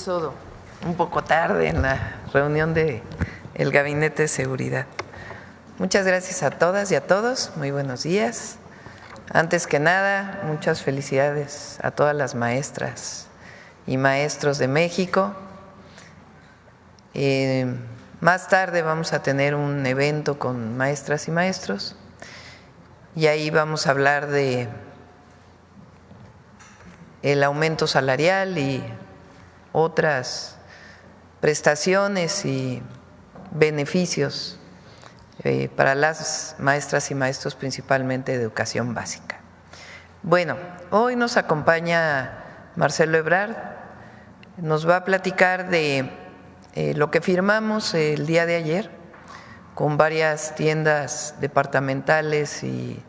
Empiezo un poco tarde en la reunión del Gabinete de Seguridad. Muchas gracias a todas y a todos. Muy buenos días. Antes que nada, muchas felicidades a todas las maestras y maestros de México. Más tarde vamos a tener un evento con maestras y maestros y ahí vamos a hablar de el aumento salarial y otras prestaciones y beneficios para las maestras y maestros, principalmente de educación básica. Bueno, hoy nos acompaña Marcelo Ebrard, nos va a platicar de lo que firmamos el día de ayer con varias tiendas departamentales y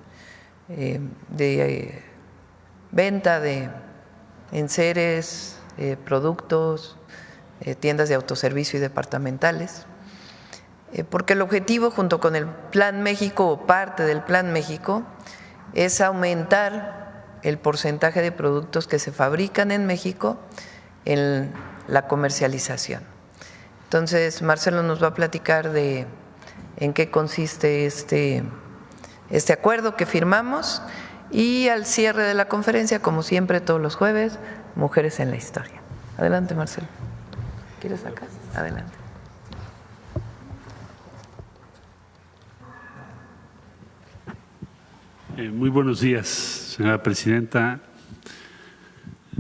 de venta de enseres, productos, tiendas de autoservicio y departamentales, porque el objetivo junto con el Plan México o parte del Plan México es aumentar el porcentaje de productos que se fabrican en México en la comercialización. Entonces, Marcelo nos va a platicar de en qué consiste este acuerdo que firmamos y al cierre de la conferencia, como siempre todos los jueves, Mujeres en la Historia. Adelante, Marcelo. ¿Quieres acá? Adelante. Muy buenos días, señora presidenta,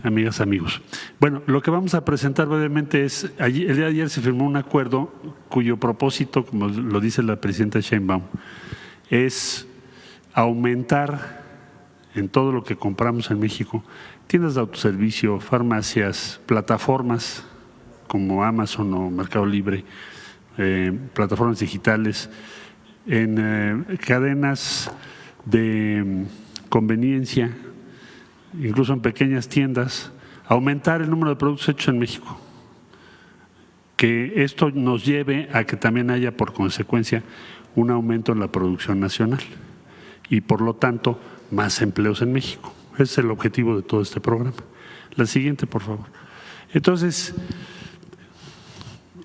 amigas, amigos. Bueno, lo que vamos a presentar brevemente es, el día de ayer se firmó un acuerdo cuyo propósito, como lo dice la presidenta Sheinbaum, es aumentar en todo lo que compramos en México, tiendas de autoservicio, farmacias, plataformas como Amazon o Mercado Libre, plataformas digitales, en cadenas de conveniencia, incluso en pequeñas tiendas, aumentar el número de productos hechos en México. Que esto nos lleve a que también haya por consecuencia un aumento en la producción nacional y por lo tanto más empleos en México. Ese es el objetivo de todo este programa. La siguiente, por favor. Entonces,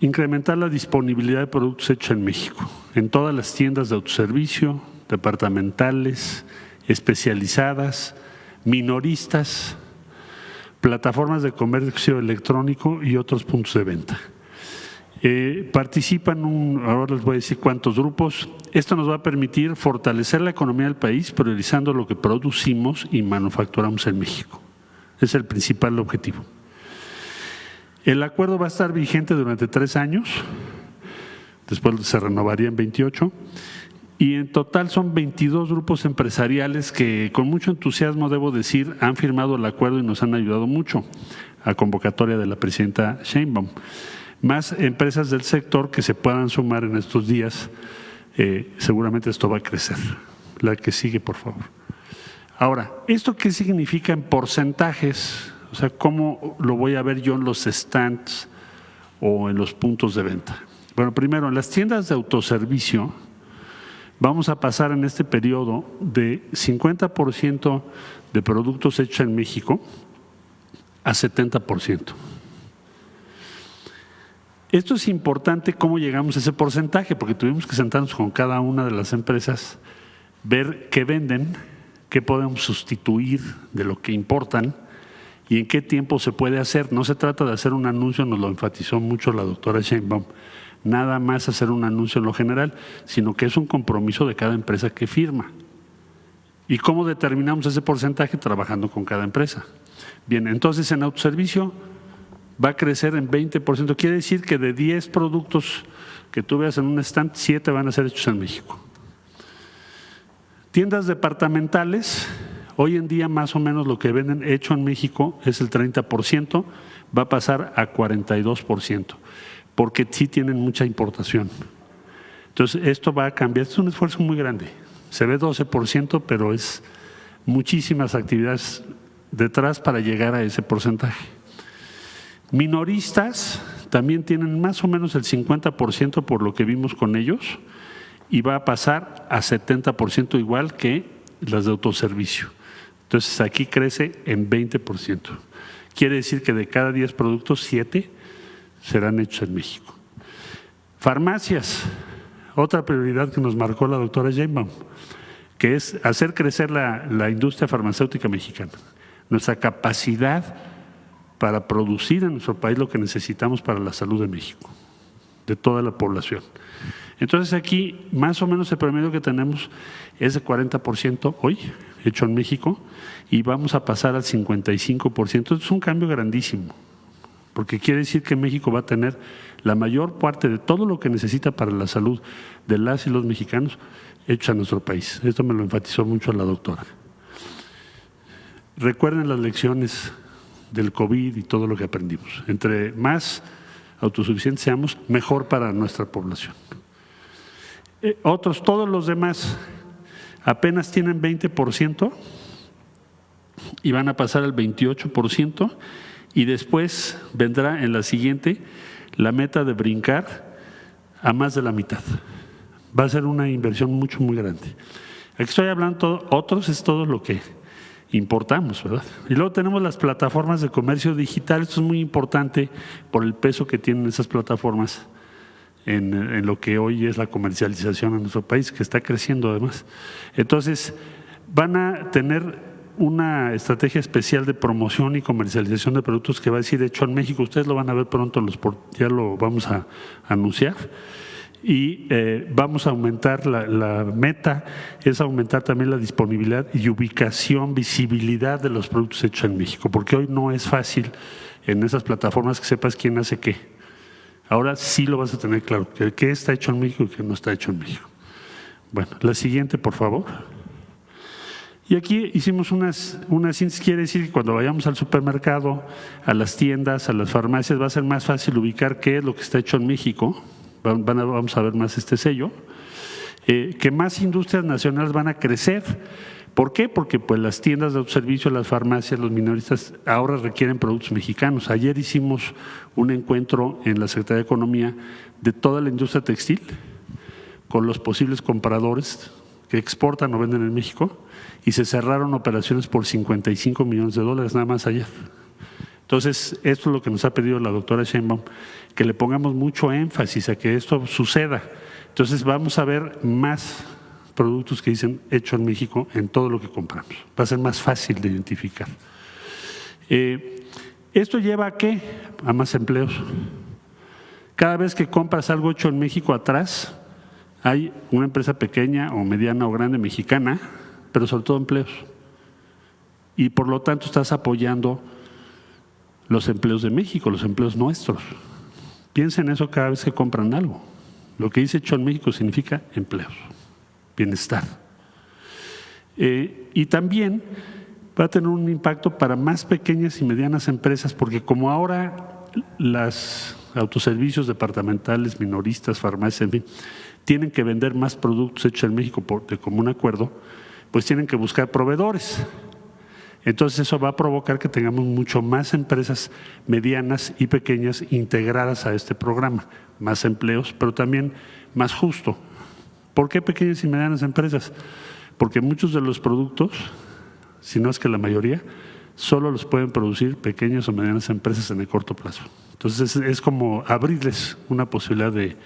incrementar la disponibilidad de productos hechos en México, en todas las tiendas de autoservicio, departamentales, especializadas, minoristas, plataformas de comercio electrónico y otros puntos de venta. Participan, ahora les voy a decir cuántos grupos. Esto nos va a permitir fortalecer la economía del país priorizando lo que producimos y manufacturamos en México. Ese es el principal objetivo. El acuerdo va a estar vigente durante 3 años, después se renovaría en 28, y en total son 22 grupos empresariales que con mucho entusiasmo, debo decir, han firmado el acuerdo y nos han ayudado mucho a convocatoria de la presidenta Sheinbaum. Más empresas del sector que se puedan sumar en estos días, seguramente esto va a crecer. La que sigue, por favor. Ahora, ¿esto qué significa en porcentajes? O sea, ¿cómo lo voy a ver yo en los stands o en los puntos de venta? Bueno, primero, en las tiendas de autoservicio vamos a pasar en este periodo de 50% de productos hechos en México a 70%. Esto es importante, cómo llegamos a ese porcentaje, porque tuvimos que sentarnos con cada una de las empresas, ver qué venden, qué podemos sustituir de lo que importan y en qué tiempo se puede hacer. No se trata de hacer un anuncio, nos lo enfatizó mucho la doctora Sheinbaum, nada más hacer un anuncio en lo general, sino que es un compromiso de cada empresa que firma. ¿Y cómo determinamos ese porcentaje? Trabajando con cada empresa. Bien, entonces en autoservicio va a crecer en 20%. Quiere decir que de 10 productos que tú veas en un stand, 7 van a ser hechos en México. Tiendas departamentales, hoy en día más o menos lo que venden hecho en México es el 30%, va a pasar a 42%, porque sí tienen mucha importación. Entonces, esto va a cambiar, es un esfuerzo muy grande. Se ve 12%, pero es muchísimas actividades detrás para llegar a ese porcentaje. Minoristas también tienen más o menos el 50% por lo que vimos con ellos y va a pasar a 70% igual que las de autoservicio. Entonces aquí crece en 20%. Quiere decir que de cada 10 productos, 7 serán hechos en México. Farmacias, otra prioridad que nos marcó la doctora Sheinbaum, que es hacer crecer la industria farmacéutica mexicana, nuestra capacidad para producir en nuestro país lo que necesitamos para la salud de México, de toda la población. Entonces aquí más o menos el promedio que tenemos es de 40% hoy, hecho en México, y vamos a pasar al 55%. Es un cambio grandísimo, porque quiere decir que México va a tener la mayor parte de todo lo que necesita para la salud de las y los mexicanos hecho en nuestro país. Esto me lo enfatizó mucho la doctora. Recuerden las lecciones del COVID y todo lo que aprendimos. Entre más autosuficientes seamos, mejor para nuestra población. Todos los demás apenas tienen 20% y van a pasar al 28%, y después vendrá en la siguiente la meta de brincar a más de la mitad. Va a ser una inversión muy grande. Aquí estoy hablando, otros es todo lo que importamos, ¿verdad? Y luego tenemos las plataformas de comercio digital. Esto es muy importante por el peso que tienen esas plataformas en lo que hoy es la comercialización en nuestro país, que está creciendo además. Entonces, van a tener una estrategia especial de promoción y comercialización de productos que va a decir hecho en México. Ustedes lo van a ver pronto, ya lo vamos a anunciar. Y vamos a aumentar, la meta es aumentar también la disponibilidad y ubicación, visibilidad de los productos hechos en México, porque hoy no es fácil en esas plataformas que sepas quién hace qué. Ahora sí lo vas a tener claro, que qué está hecho en México y qué no está hecho en México. Bueno, la siguiente, por favor. Y aquí hicimos una síntesis. Quiere decir que cuando vayamos al supermercado, a las tiendas, a las farmacias, va a ser más fácil ubicar qué es lo que está hecho en México. Vamos a ver más este sello. Que más industrias nacionales van a crecer. ¿Por qué? Porque pues las tiendas de autoservicio, las farmacias, los minoristas ahora requieren productos mexicanos. Ayer hicimos un encuentro en la Secretaría de Economía de toda la industria textil con los posibles compradores que exportan o venden en México, y se cerraron operaciones por $55 millones nada más ayer. Entonces, esto es lo que nos ha pedido la doctora Sheinbaum, que le pongamos mucho énfasis a que esto suceda. Entonces, vamos a ver más productos que dicen hecho en México en todo lo que compramos. Va a ser más fácil de identificar. ¿Esto lleva a qué? A más empleos. Cada vez que compras algo hecho en México, atrás hay una empresa pequeña o mediana o grande mexicana, pero sobre todo empleos. Y por lo tanto estás apoyando los empleos de México, los empleos nuestros. Piensen en eso cada vez que compran algo. Lo que dice hecho en México significa empleos, bienestar. Y también va a tener un impacto para más pequeñas y medianas empresas, porque como ahora las autoservicios departamentales, minoristas, farmacias, en fin, tienen que vender más productos hechos en México de común acuerdo, pues tienen que buscar proveedores. Entonces eso va a provocar que tengamos mucho más empresas medianas y pequeñas integradas a este programa, más empleos, pero también más justo. ¿Por qué pequeñas y medianas empresas? Porque muchos de los productos, si no es que la mayoría, solo los pueden producir pequeñas o medianas empresas en el corto plazo. Entonces es como abrirles una posibilidad de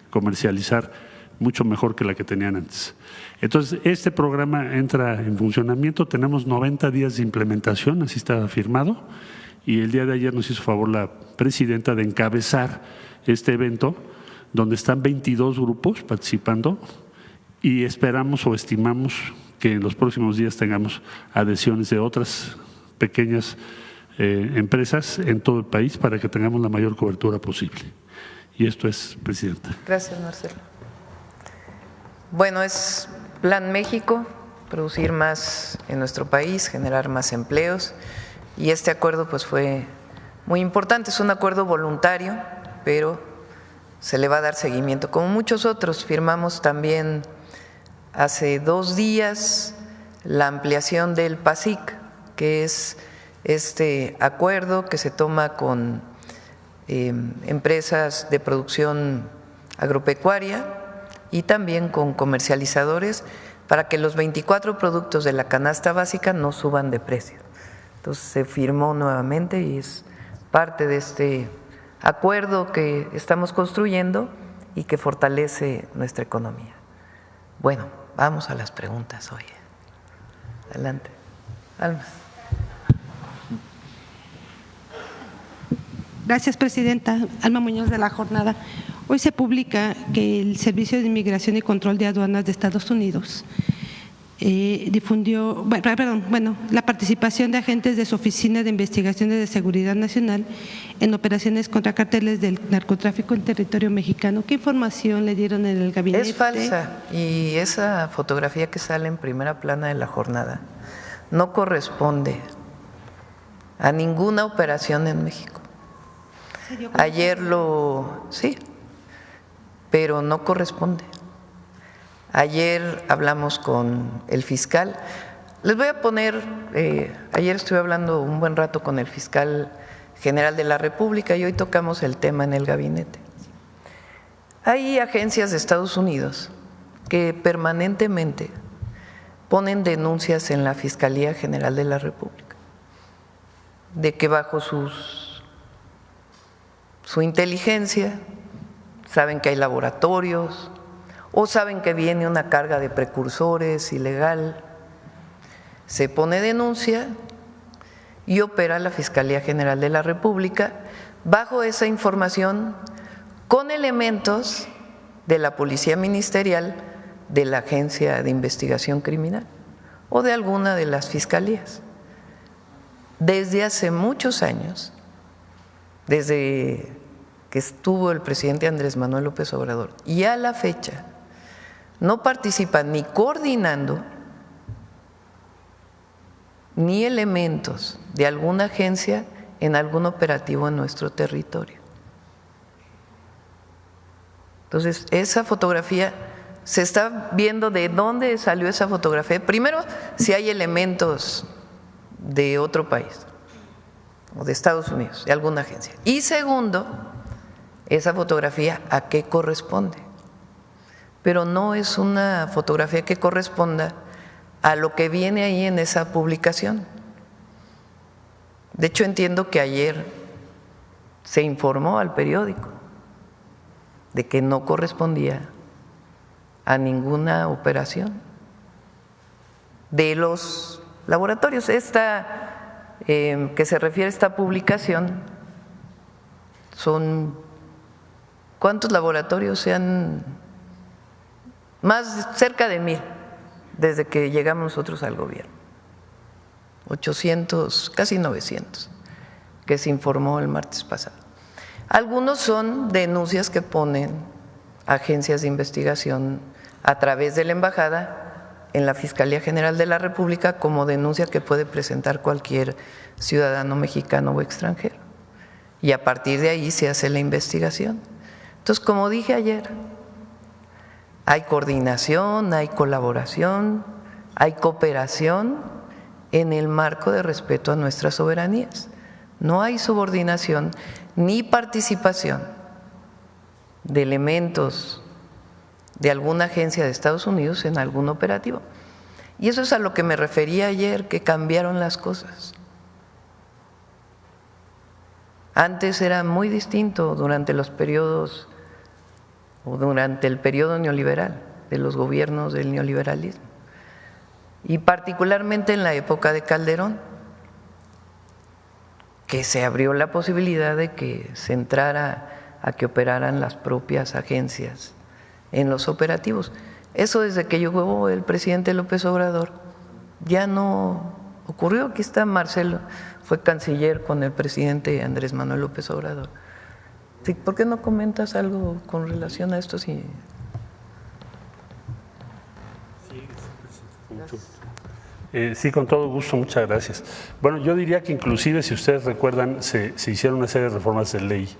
comercializar mucho mejor que la que tenían antes. Entonces, este programa entra en funcionamiento, tenemos 90 días de implementación, así está firmado, y el día de ayer nos hizo favor la presidenta de encabezar este evento, donde están 22 grupos participando, y esperamos o estimamos que en los próximos días tengamos adhesiones de otras pequeñas empresas en todo el país para que tengamos la mayor cobertura posible. Y esto es, presidenta. Gracias, Marcelo. Bueno, es Plan México, producir más en nuestro país, generar más empleos, y este acuerdo pues fue muy importante. Es un acuerdo voluntario, pero se le va a dar seguimiento. Como muchos otros, firmamos también hace 2 días la ampliación del PASIC, que es este acuerdo que se toma con empresas de producción agropecuaria y también con comercializadores para que los 24 productos de la canasta básica no suban de precio. Entonces se firmó nuevamente y es parte de este acuerdo que estamos construyendo y que fortalece nuestra economía. Bueno, vamos a las preguntas hoy. Adelante. Alma. Gracias, presidenta. Alma Muñoz, de La Jornada. Hoy se publica que el Servicio de Inmigración y Control de Aduanas de Estados Unidos difundió, la participación de agentes de su Oficina de Investigaciones de Seguridad Nacional en operaciones contra cárteles del narcotráfico en territorio mexicano. ¿Qué información le dieron en el gabinete? Es falsa, y esa fotografía que sale en primera plana de La Jornada no corresponde a ninguna operación en México. Ayer sí, pero no corresponde. Ayer hablamos con el fiscal. Les voy a poner, ayer estuve hablando un buen rato con el fiscal general de la República y hoy tocamos el tema en el gabinete. Hay agencias de Estados Unidos que permanentemente ponen denuncias en la Fiscalía General de la República de que bajo su inteligencia saben que hay laboratorios o saben que viene una carga de precursores ilegal, se pone denuncia y opera la Fiscalía General de la República bajo esa información con elementos de la Policía Ministerial, de la Agencia de Investigación Criminal o de alguna de las fiscalías. Desde hace muchos años, desde que estuvo el presidente Andrés Manuel López Obrador y a la fecha, no participan ni coordinando ni elementos de alguna agencia en algún operativo en nuestro territorio. Entonces, esa fotografía, se está viendo de dónde salió esa fotografía. Primero, si hay elementos de otro país o de Estados Unidos, de alguna agencia. Y segundo, esa fotografía a qué corresponde. Pero no es una fotografía que corresponda a lo que viene ahí en esa publicación. De hecho, entiendo que ayer se informó al periódico de que no correspondía a ninguna operación de los laboratorios. Esta que se refiere a esta publicación son ¿cuántos laboratorios se han? Más cerca de 1000 desde que llegamos nosotros al gobierno, 800, casi 900, que se informó el martes pasado. Algunos son denuncias que ponen agencias de investigación a través de la embajada en la Fiscalía General de la República como denuncia que puede presentar cualquier ciudadano mexicano o extranjero. Y a partir de ahí se hace la investigación. Entonces, como dije ayer, hay coordinación, hay colaboración, hay cooperación en el marco de respeto a nuestras soberanías. No hay subordinación ni participación de elementos de alguna agencia de Estados Unidos en algún operativo. Y eso es a lo que me refería ayer, que cambiaron las cosas. Antes era muy distinto durante los periodos o durante el periodo neoliberal, de los gobiernos del neoliberalismo, y particularmente en la época de Calderón, que se abrió la posibilidad de que se entrara a que operaran las propias agencias en los operativos. Eso desde que llegó el presidente López Obrador ya no ocurrió. Aquí está Marcelo, fue canciller con el presidente Andrés Manuel López Obrador. Sí, ¿por qué no comentas algo con relación a esto? Sí. Sí, con todo gusto, muchas gracias. Bueno, yo diría que inclusive, si ustedes recuerdan, se hicieron una serie de reformas de ley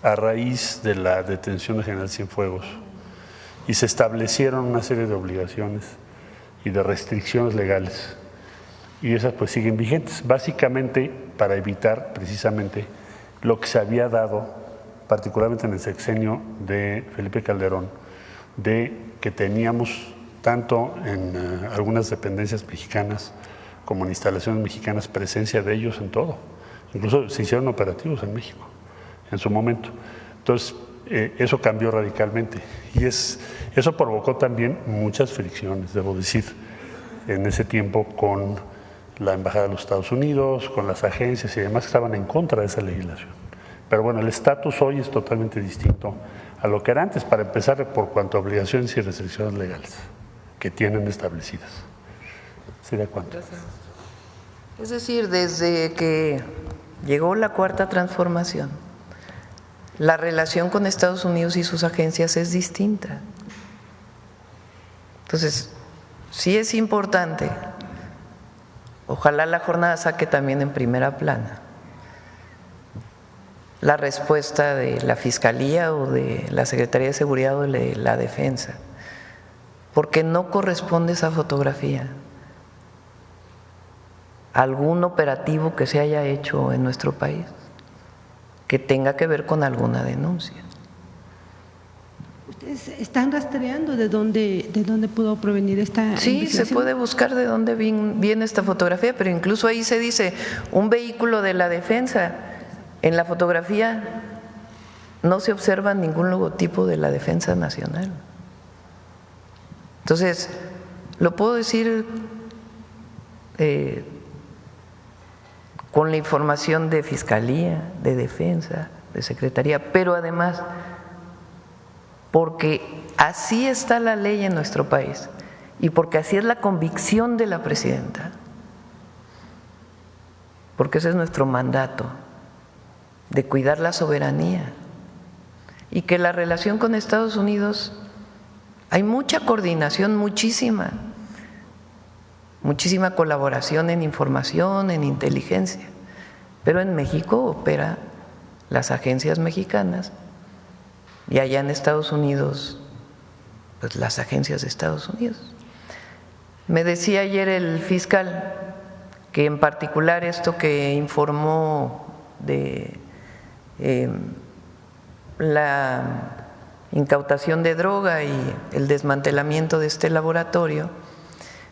a raíz de la detención de General Cienfuegos y se establecieron una serie de obligaciones y de restricciones legales y esas pues siguen vigentes, básicamente para evitar precisamente lo que se había dado, particularmente en el sexenio de Felipe Calderón, de que teníamos tanto en algunas dependencias mexicanas como en instalaciones mexicanas presencia de ellos en todo. Incluso se hicieron operativos en México. en su momento. Entonces, eso cambió radicalmente y eso provocó también muchas fricciones, debo decir, en ese tiempo con la Embajada de los Estados Unidos, con las agencias y demás que estaban en contra de esa legislación. Pero bueno, el estatus hoy es totalmente distinto a lo que era antes, para empezar por cuanto a obligaciones y restricciones legales que tienen establecidas. ¿Sería cuánto? Es decir, desde que llegó la Cuarta Transformación, la relación con Estados Unidos y sus agencias es distinta. Entonces, sí es importante, ojalá la jornada saque también en primera plana la respuesta de la Fiscalía o de la Secretaría de Seguridad o de la Defensa, porque no corresponde esa fotografía a algún operativo que se haya hecho en nuestro país que tenga que ver con alguna denuncia. ¿Ustedes están rastreando de dónde pudo provenir esta Sí, se puede buscar de dónde viene esta fotografía, pero incluso ahí se dice un vehículo de la Defensa. En la fotografía no se observa ningún logotipo de la Defensa Nacional. Entonces, lo puedo decir con la información de Fiscalía, de Defensa, de Secretaría, pero además porque así está la ley en nuestro país y porque así es la convicción de la presidenta, porque ese es nuestro mandato, de cuidar la soberanía y que la relación con Estados Unidos hay mucha coordinación, muchísima colaboración en información, en inteligencia, pero en México opera las agencias mexicanas y allá en Estados Unidos pues las agencias de Estados Unidos. Me decía ayer el fiscal que en particular esto que informó de la incautación de droga y el desmantelamiento de este laboratorio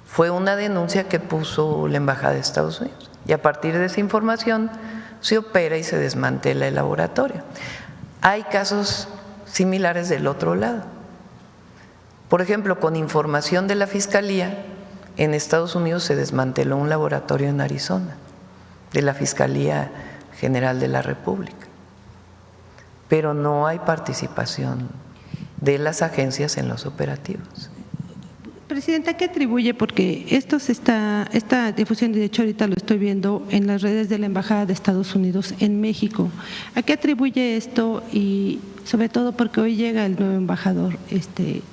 fue una denuncia que puso la Embajada de Estados Unidos y a partir de esa información se opera y se desmantela el laboratorio. Hay casos similares del otro lado. Por ejemplo, con información de la Fiscalía, en Estados Unidos se desmanteló un laboratorio en Arizona, de la Fiscalía General de la República, pero no hay participación de las agencias en los operativos. Presidenta, ¿qué atribuye? Porque esta difusión, de hecho ahorita lo estoy viendo en las redes de la Embajada de Estados Unidos en México. ¿A qué atribuye esto? Y sobre todo porque hoy llega el nuevo embajador.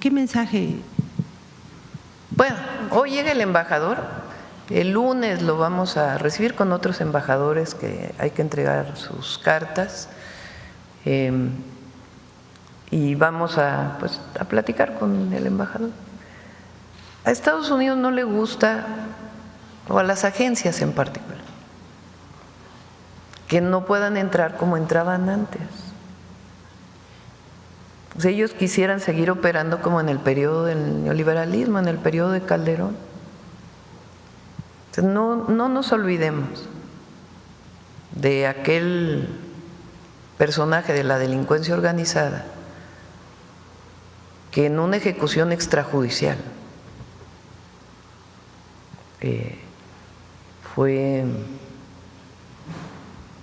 ¿Qué mensaje? Bueno, hoy llega el embajador, el lunes lo vamos a recibir con otros embajadores que hay que entregar sus cartas y vamos a platicar con el embajador. A Estados Unidos no le gusta, o a las agencias en particular, que no puedan entrar como entraban antes. O sea, ellos quisieran seguir operando como en el periodo del neoliberalismo, en el periodo de Calderón. Entonces, no nos olvidemos de aquel personaje de la delincuencia organizada que en una ejecución extrajudicial fue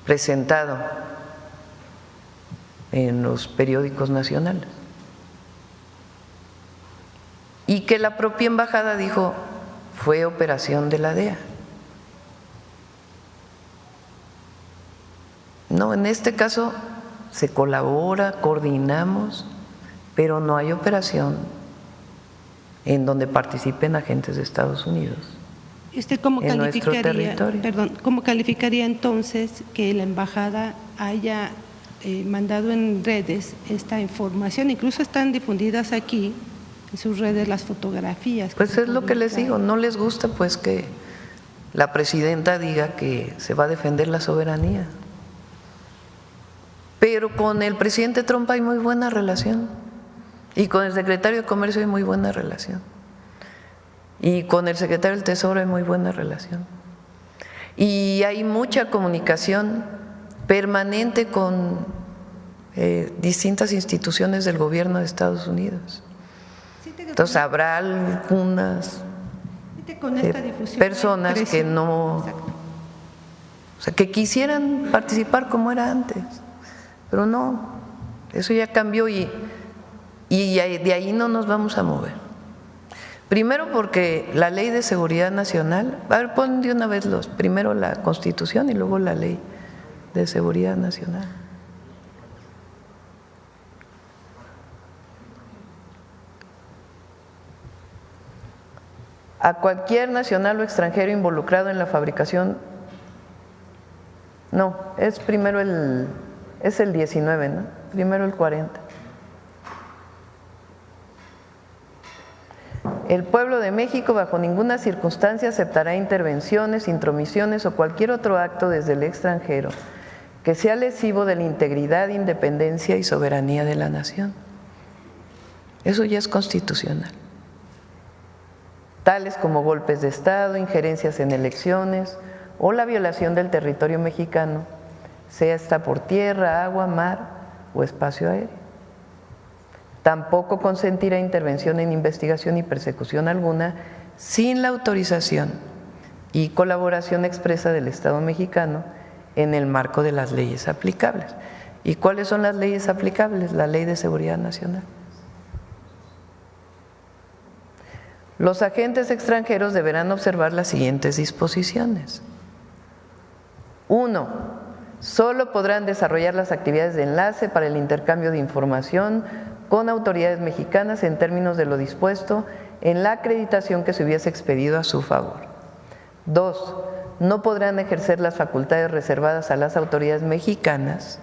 presentado en los periódicos nacionales y que la propia embajada dijo fue operación de la DEA. No, en este caso se colabora, coordinamos, pero no hay operación en donde participen agentes de Estados Unidos. ¿Y usted cómo calificaría entonces que la embajada haya mandado en redes esta información? Incluso están difundidas aquí en sus redes las fotografías. Pues es lo que les digo, no les gusta pues que la presidenta diga que se va a defender la soberanía. Pero con el presidente Trump hay muy buena relación y con el secretario de Comercio hay muy buena relación. Y con el secretario del Tesoro hay muy buena relación. Y hay mucha comunicación permanente con distintas instituciones del gobierno de Estados Unidos. Entonces habrá algunas personas que no, o sea, que quisieran participar como era antes, pero no, eso ya cambió y de ahí no nos vamos a mover. Primero porque la Ley de Seguridad Nacional, a ver, pon de una vez primero la Constitución y luego la Ley de Seguridad Nacional. A cualquier nacional o extranjero involucrado en la fabricación, no, es primero es el 19, ¿no? Primero el 40. El pueblo de México bajo ninguna circunstancia aceptará intervenciones, intromisiones o cualquier otro acto desde el extranjero que sea lesivo de la integridad, independencia y soberanía de la nación. Eso ya es constitucional. Tales como golpes de Estado, injerencias en elecciones o la violación del territorio mexicano, sea esta por tierra, agua, mar o espacio aéreo. Tampoco consentirá intervención en investigación y persecución alguna sin la autorización y colaboración expresa del Estado mexicano en el marco de las leyes aplicables. ¿Y cuáles son las leyes aplicables? La Ley de Seguridad Nacional. Los agentes extranjeros deberán observar las siguientes disposiciones. 1. Solo podrán desarrollar las actividades de enlace para el intercambio de información con autoridades mexicanas en términos de lo dispuesto en la acreditación que se hubiese expedido a su favor. 2. No podrán ejercer las facultades reservadas a las autoridades mexicanas,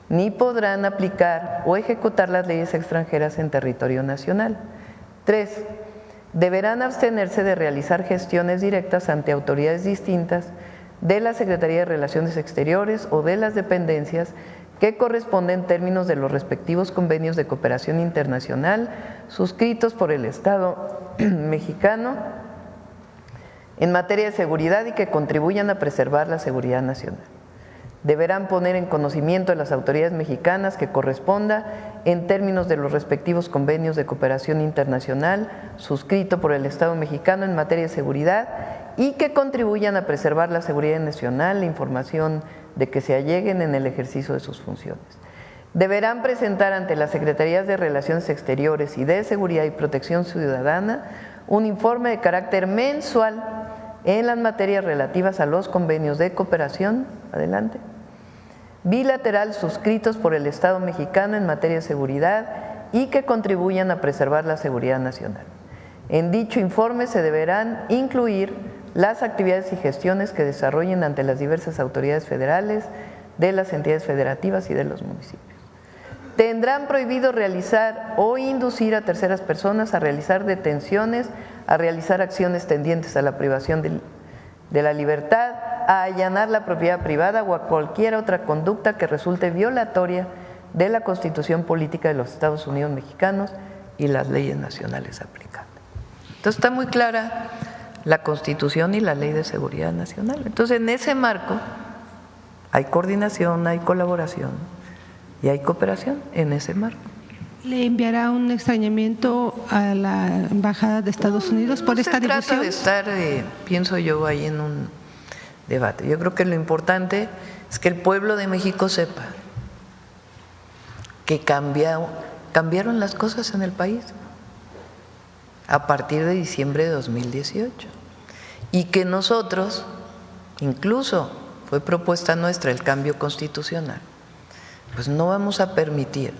ni podrán aplicar o ejecutar las leyes extranjeras en territorio nacional. 3. Deberán abstenerse de realizar gestiones directas ante autoridades distintas de la Secretaría de Relaciones Exteriores o de las dependencias que corresponden en términos de los respectivos convenios de cooperación internacional suscritos por el Estado mexicano en materia de seguridad y que contribuyan a preservar la seguridad nacional. Deberán poner en conocimiento de las autoridades mexicanas que corresponda en términos de los respectivos convenios de cooperación internacional suscrito por el Estado mexicano en materia de seguridad y que contribuyan a preservar la seguridad nacional, la información de que se alleguen en el ejercicio de sus funciones. Deberán presentar ante las Secretarías de Relaciones Exteriores y de Seguridad y Protección Ciudadana un informe de carácter mensual en las materias relativas a los convenios de cooperación, adelante, bilateral suscritos por el Estado mexicano en materia de seguridad y que contribuyan a preservar la seguridad nacional. En dicho informe se deberán incluir las actividades y gestiones que desarrollen ante las diversas autoridades federales, de las entidades federativas y de los municipios. Tendrán prohibido realizar o inducir a terceras personas a realizar detenciones, a realizar acciones tendientes a la privación de la libertad, a allanar la propiedad privada o a cualquier otra conducta que resulte violatoria de la Constitución Política de los Estados Unidos Mexicanos y las leyes nacionales aplicables. Entonces está muy clara la Constitución y la Ley de Seguridad Nacional. Entonces en ese marco hay coordinación, hay colaboración y hay cooperación en ese marco. ¿Le enviará un extrañamiento a la Embajada de Estados Unidos por esta difusión? No se trata de estar, pienso yo, ahí en un debate. Yo creo que lo importante es que el pueblo de México sepa que cambiaron las cosas en el país a partir de diciembre de 2018 y que nosotros, incluso fue propuesta nuestra el cambio constitucional, pues no vamos a permitir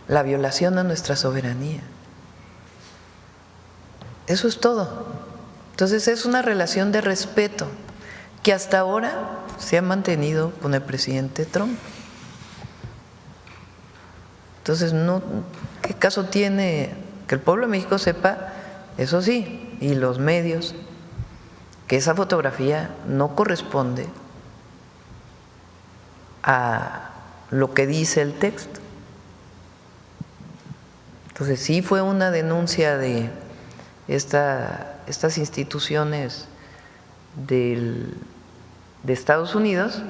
la violación a nuestra soberanía. Eso es todo. Entonces es una relación de respeto que hasta ahora se ha mantenido con el presidente Trump. Entonces, ¿qué caso tiene que el pueblo de México sepa, eso sí, y los medios, que esa fotografía no corresponde a lo que dice el texto? Entonces sí fue una denuncia de estas instituciones de Estados Unidos,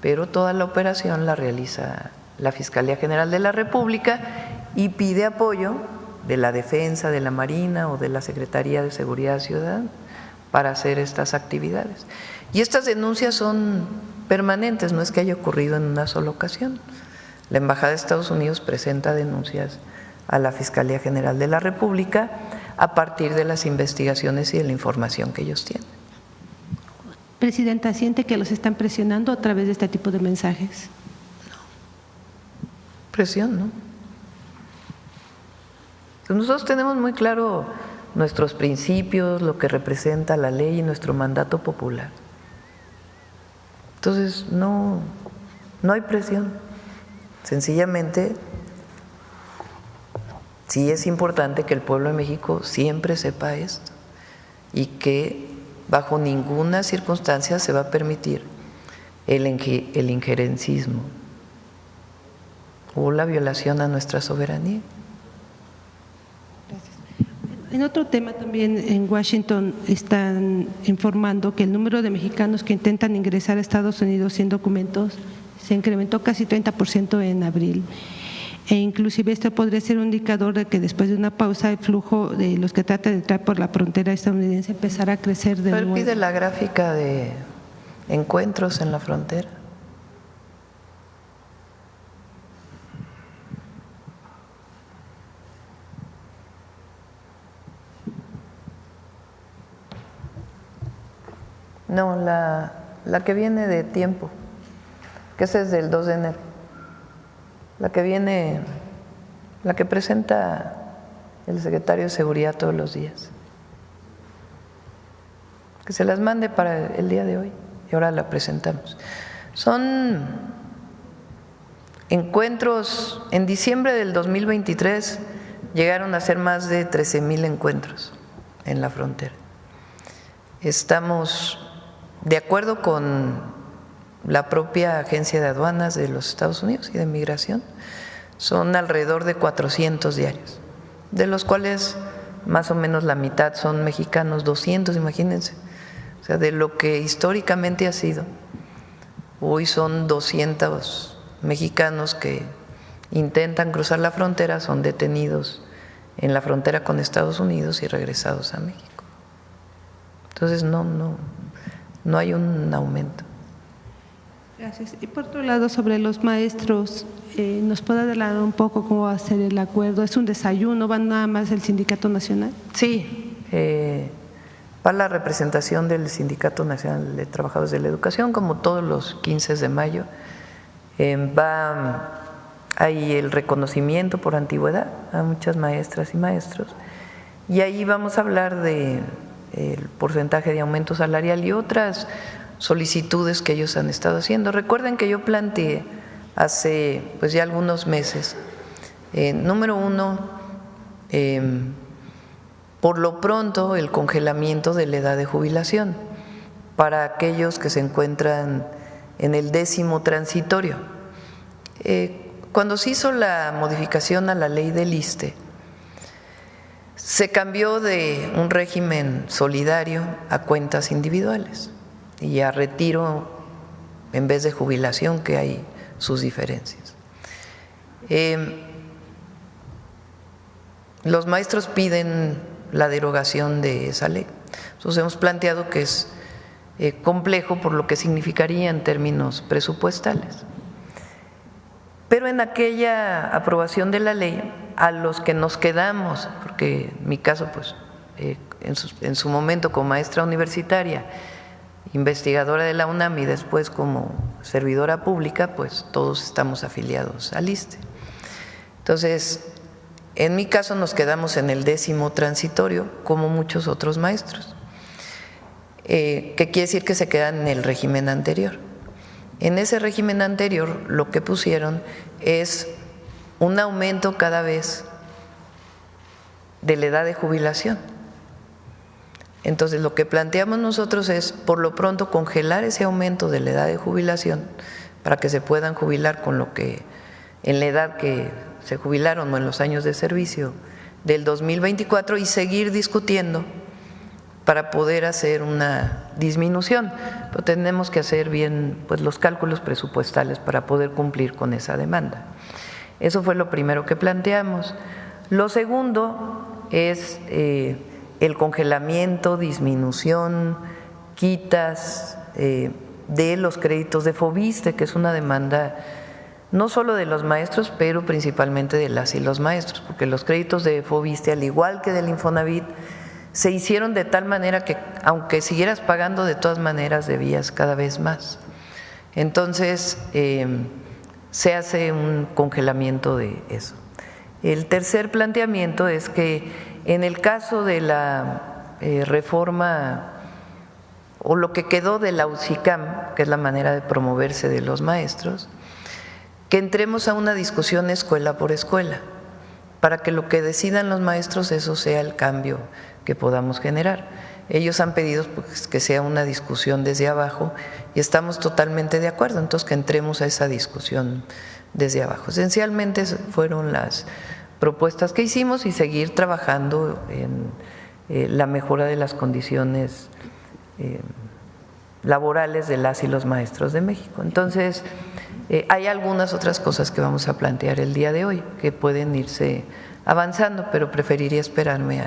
pero toda la operación la realiza la Fiscalía General de la República y pide apoyo de la Defensa, de la Marina o de la Secretaría de Seguridad Ciudadana para hacer estas actividades. Y estas denuncias son permanentes, no es que haya ocurrido en una sola ocasión. La Embajada de Estados Unidos presenta denuncias a la Fiscalía General de la República a partir de las investigaciones y de la información que ellos tienen. Presidenta, ¿siente que los están presionando a través de este tipo de mensajes? Presión, ¿no? Nosotros tenemos muy claro nuestros principios, lo que representa la ley y nuestro mandato popular. Entonces, no hay presión. Sencillamente, sí es importante que el pueblo de México siempre sepa esto y que bajo ninguna circunstancia se va a permitir el injerencismo o la violación a nuestra soberanía. En otro tema también en Washington están informando que el número de mexicanos que intentan ingresar a Estados Unidos sin documentos se incrementó casi 30% en abril. E inclusive esto podría ser un indicador de que después de una pausa el flujo de los que tratan de entrar por la frontera estadounidense empezará a crecer de nuevo. Pide la gráfica de encuentros en la frontera. No, la que viene de tiempo, que esa es del 2 de enero. La que presenta el secretario de Seguridad todos los días. Que se las mande para el día de hoy y ahora la presentamos. Son encuentros, en diciembre del 2023 llegaron a ser más de 13,000 encuentros en la frontera. Estamos de acuerdo con la propia Agencia de Aduanas de los Estados Unidos y de Migración, son alrededor de 400 diarios, de los cuales más o menos la mitad son mexicanos, 200, imagínense. O sea, de lo que históricamente ha sido, hoy son 200 mexicanos que intentan cruzar la frontera, son detenidos en la frontera con Estados Unidos y regresados a México. Entonces no hay un aumento. Gracias. Y por otro lado, sobre los maestros, ¿nos puede adelantar un poco cómo va a ser el acuerdo? ¿Es un desayuno? ¿Van nada más el Sindicato Nacional? Sí, va la representación del Sindicato Nacional de Trabajadores de la Educación, como todos los 15 de mayo. Hay el reconocimiento por antigüedad a muchas maestras y maestros, y ahí vamos a hablar de el porcentaje de aumento salarial y otras solicitudes que ellos han estado haciendo. Recuerden que yo planteé hace pues ya algunos meses, número uno, por lo pronto el congelamiento de la edad de jubilación para aquellos que se encuentran en el 10º transitorio. Cuando se hizo la modificación a la ley del ISSSTE, se cambió de un régimen solidario a cuentas individuales y a retiro en vez de jubilación, que hay sus diferencias. Los maestros piden la derogación de esa ley. Entonces hemos planteado que es complejo por lo que significaría en términos presupuestales. Pero en aquella aprobación de la ley, a los que nos quedamos, porque en mi caso, pues, en su momento como maestra universitaria, investigadora de la UNAM y después como servidora pública, pues todos estamos afiliados al ISSSTE. Entonces, en mi caso nos quedamos en el 10º transitorio, como muchos otros maestros, que quiere decir que se quedan en el régimen anterior. En ese régimen anterior lo que pusieron es un aumento cada vez de la edad de jubilación. Entonces lo que planteamos nosotros es por lo pronto congelar ese aumento de la edad de jubilación para que se puedan jubilar con lo que en la edad que se jubilaron o en los años de servicio del 2024 y seguir discutiendo para poder hacer una disminución, pero tenemos que hacer bien pues, los cálculos presupuestales para poder cumplir con esa demanda. Eso fue lo primero que planteamos. Lo segundo es el congelamiento, disminución, quitas de los créditos de Foviste, que es una demanda no solo de los maestros, pero principalmente de las y los maestros, porque los créditos de Foviste, al igual que del Infonavit, se hicieron de tal manera que aunque siguieras pagando, de todas maneras debías cada vez más. Entonces, se hace un congelamiento de eso. El tercer planteamiento es que en el caso de la reforma o lo que quedó de la UCICAM, que es la manera de promoverse de los maestros, que entremos a una discusión escuela por escuela, para que lo que decidan los maestros, eso sea el cambio que podamos generar. Ellos han pedido pues, que sea una discusión desde abajo y estamos totalmente de acuerdo, entonces que entremos a esa discusión desde abajo. Esencialmente fueron las propuestas que hicimos y seguir trabajando en la mejora de las condiciones laborales de las y los maestros de México. Entonces, hay algunas otras cosas que vamos a plantear el día de hoy que pueden irse avanzando, pero preferiría esperarme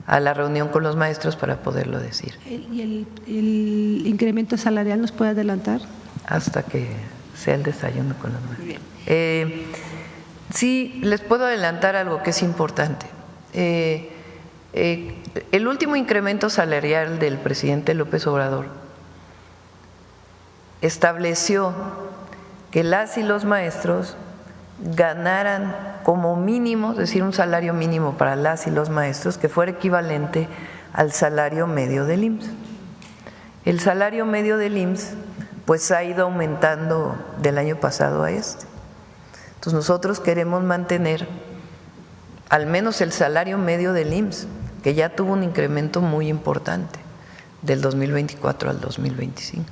a la reunión con los maestros para poderlo decir. ¿Y el incremento salarial nos puede adelantar? Hasta que sea el desayuno con los maestros. Sí, les puedo adelantar algo que es importante. El último incremento salarial del presidente López Obrador estableció que las y los maestros ganaran como mínimo, es decir, un salario mínimo para las y los maestros que fuera equivalente al salario medio del IMSS. El salario medio del IMSS pues ha ido aumentando del año pasado a este. Entonces nosotros queremos mantener al menos el salario medio del IMSS, que ya tuvo un incremento muy importante del 2024 al 2025.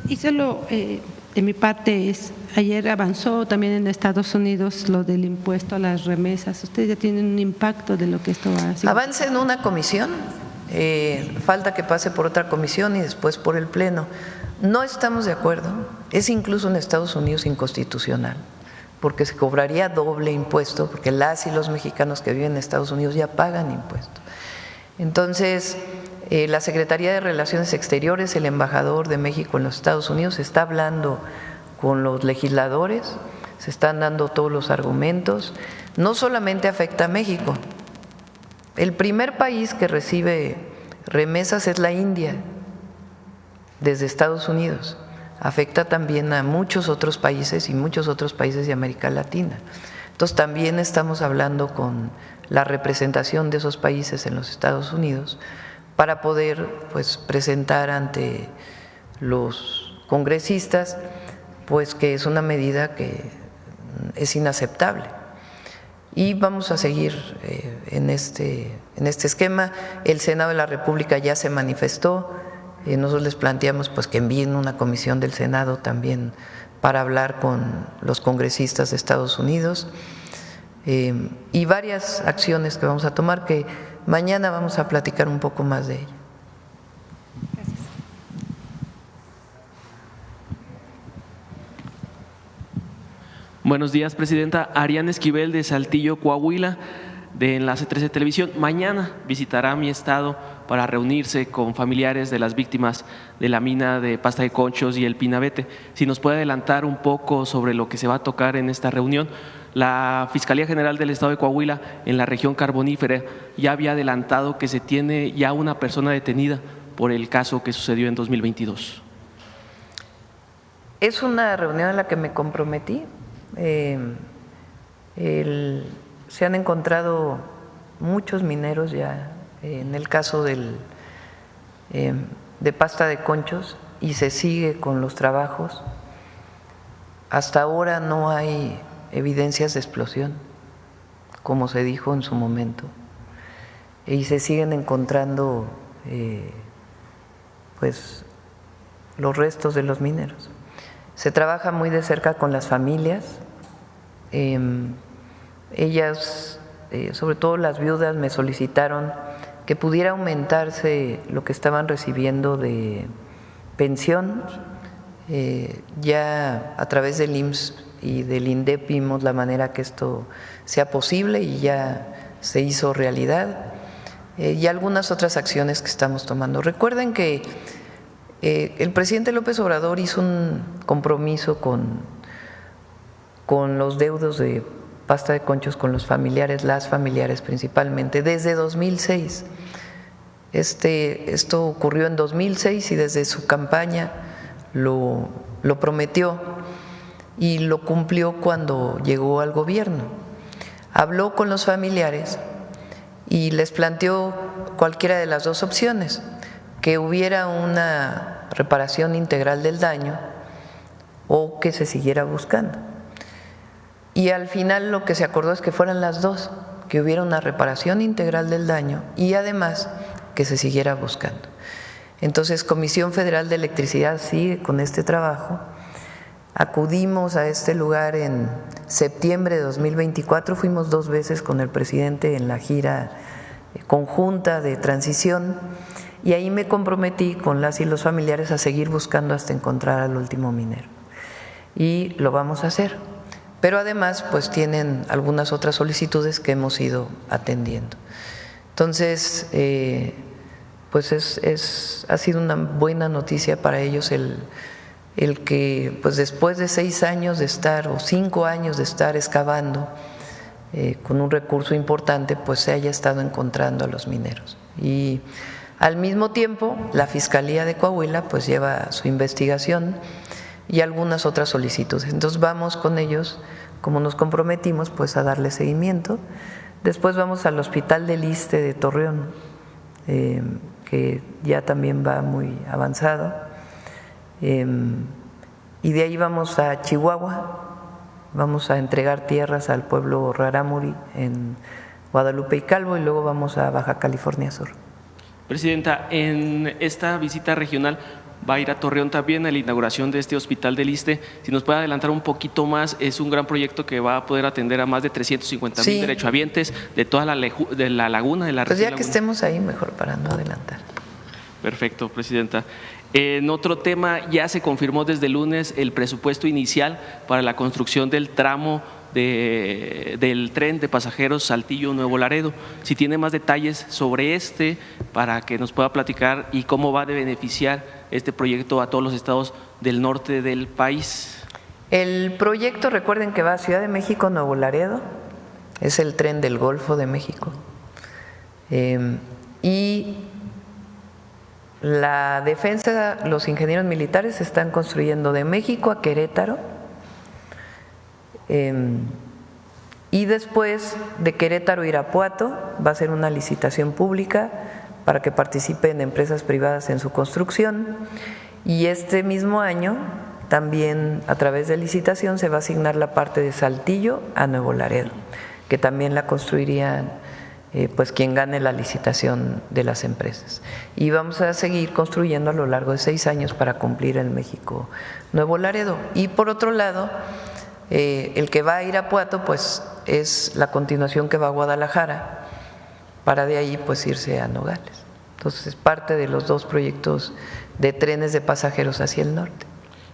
Y solo de mi parte ayer avanzó también en Estados Unidos lo del impuesto a las remesas. ¿Ustedes ya tienen un impacto de lo que esto va a hacer? Avance en una comisión, falta que pase por otra comisión y después por el Pleno. No estamos de acuerdo, es incluso en Estados Unidos inconstitucional, porque se cobraría doble impuesto, porque las y los mexicanos que viven en Estados Unidos ya pagan impuesto. Entonces, la Secretaría de Relaciones Exteriores, el embajador de México en los Estados Unidos está hablando con los legisladores, se están dando todos los argumentos. No solamente afecta a México, el primer país que recibe remesas es la India, desde Estados Unidos. Afecta también a muchos otros países y muchos otros países de América Latina. Entonces también estamos hablando con la representación de esos países en los Estados Unidos para poder pues presentar ante los congresistas pues que es una medida que es inaceptable. Y vamos a seguir en este esquema. El Senado de la República ya se manifestó. Nosotros les planteamos pues que envíen una comisión del Senado también para hablar con los congresistas de Estados Unidos y varias acciones que vamos a tomar que mañana vamos a platicar un poco más de ello. Gracias. Buenos días, Presidenta. Ariana Esquivel de Saltillo, Coahuila, de Enlace 13 Televisión. Mañana visitará mi estado para reunirse con familiares de las víctimas de la mina de Pasta de Conchos y el Pinabete. Si nos puede adelantar un poco sobre lo que se va a tocar en esta reunión. La Fiscalía General del Estado de Coahuila en la región carbonífera ya había adelantado que se tiene ya una persona detenida por el caso que sucedió en 2022. Es una reunión en la que me comprometí. Se han encontrado muchos mineros ya en el caso de Pasta de Conchos y se sigue con los trabajos. Hasta ahora no hay evidencias de explosión, como se dijo en su momento, y se siguen encontrando pues los restos de los mineros. Se trabaja muy de cerca con las familias. Ellas, sobre todo las viudas, me solicitaron que pudiera aumentarse lo que estaban recibiendo de pensión. Ya a través del IMSS y del INDEP vimos la manera que esto sea posible y ya se hizo realidad, y algunas otras acciones que estamos tomando. Recuerden que el presidente López Obrador hizo un compromiso con los deudos de pasta de conchos, con los familiares, las familiares principalmente, desde 2006. Esto ocurrió en 2006 y desde su campaña lo prometió y lo cumplió cuando llegó al gobierno. Habló con los familiares y les planteó cualquiera de las dos opciones, que hubiera una reparación integral del daño o que se siguiera buscando. Y al final lo que se acordó es que fueran las dos, que hubiera una reparación integral del daño y además que se siguiera buscando. Entonces, Comisión Federal de Electricidad sigue con este trabajo. Acudimos a este lugar en septiembre de 2024, fuimos 2 veces con el presidente en la gira conjunta de transición y ahí me comprometí con las y los familiares a seguir buscando hasta encontrar al último minero. Y lo vamos a hacer. Pero además, pues tienen algunas otras solicitudes que hemos ido atendiendo. Entonces, pues ha sido una buena noticia para ellos el que pues después de 6 años de estar o 5 años de estar excavando con un recurso importante, pues se haya estado encontrando a los mineros. Y al mismo tiempo la Fiscalía de Coahuila pues lleva su investigación y algunas otras solicitudes. Entonces vamos con ellos, como nos comprometimos, pues a darle seguimiento. Después vamos al Hospital del Iste de Torreón, que ya también va muy avanzado. Y de ahí vamos a Chihuahua, vamos a entregar tierras al pueblo Rarámuri en Guadalupe y Calvo y luego vamos a Baja California Sur. Presidenta, en esta visita regional va a ir a Torreón también a la inauguración de este Hospital del Iste. Si nos puede adelantar un poquito más, es un gran proyecto que va a poder atender a más de 350,000 derechohabientes de toda la laguna, de la región. Pues ya que estemos ahí, mejor para no adelantar. Perfecto, Presidenta. En otro tema, ya se confirmó desde el lunes el presupuesto inicial para la construcción del tramo del tren de pasajeros Saltillo-Nuevo Laredo. Si tiene más detalles sobre para que nos pueda platicar y cómo va a beneficiar este proyecto a todos los estados del norte del país. El proyecto, recuerden que va a Ciudad de México, Nuevo Laredo, es el tren del Golfo de México. Y la defensa, los ingenieros militares están construyendo de México a Querétaro, y después de Querétaro a Irapuato va a ser una licitación pública para que participen empresas privadas en su construcción, y este mismo año también a través de licitación se va a asignar la parte de Saltillo a Nuevo Laredo, que también la construirían pues quien gane la licitación de las empresas. Y vamos a seguir construyendo a lo largo de 6 años para cumplir el México Nuevo Laredo. Y por otro lado, el que va a Irapuato pues es la continuación que va a Guadalajara, para de ahí pues irse a Nogales. Entonces es parte de los 2 proyectos de trenes de pasajeros hacia el norte.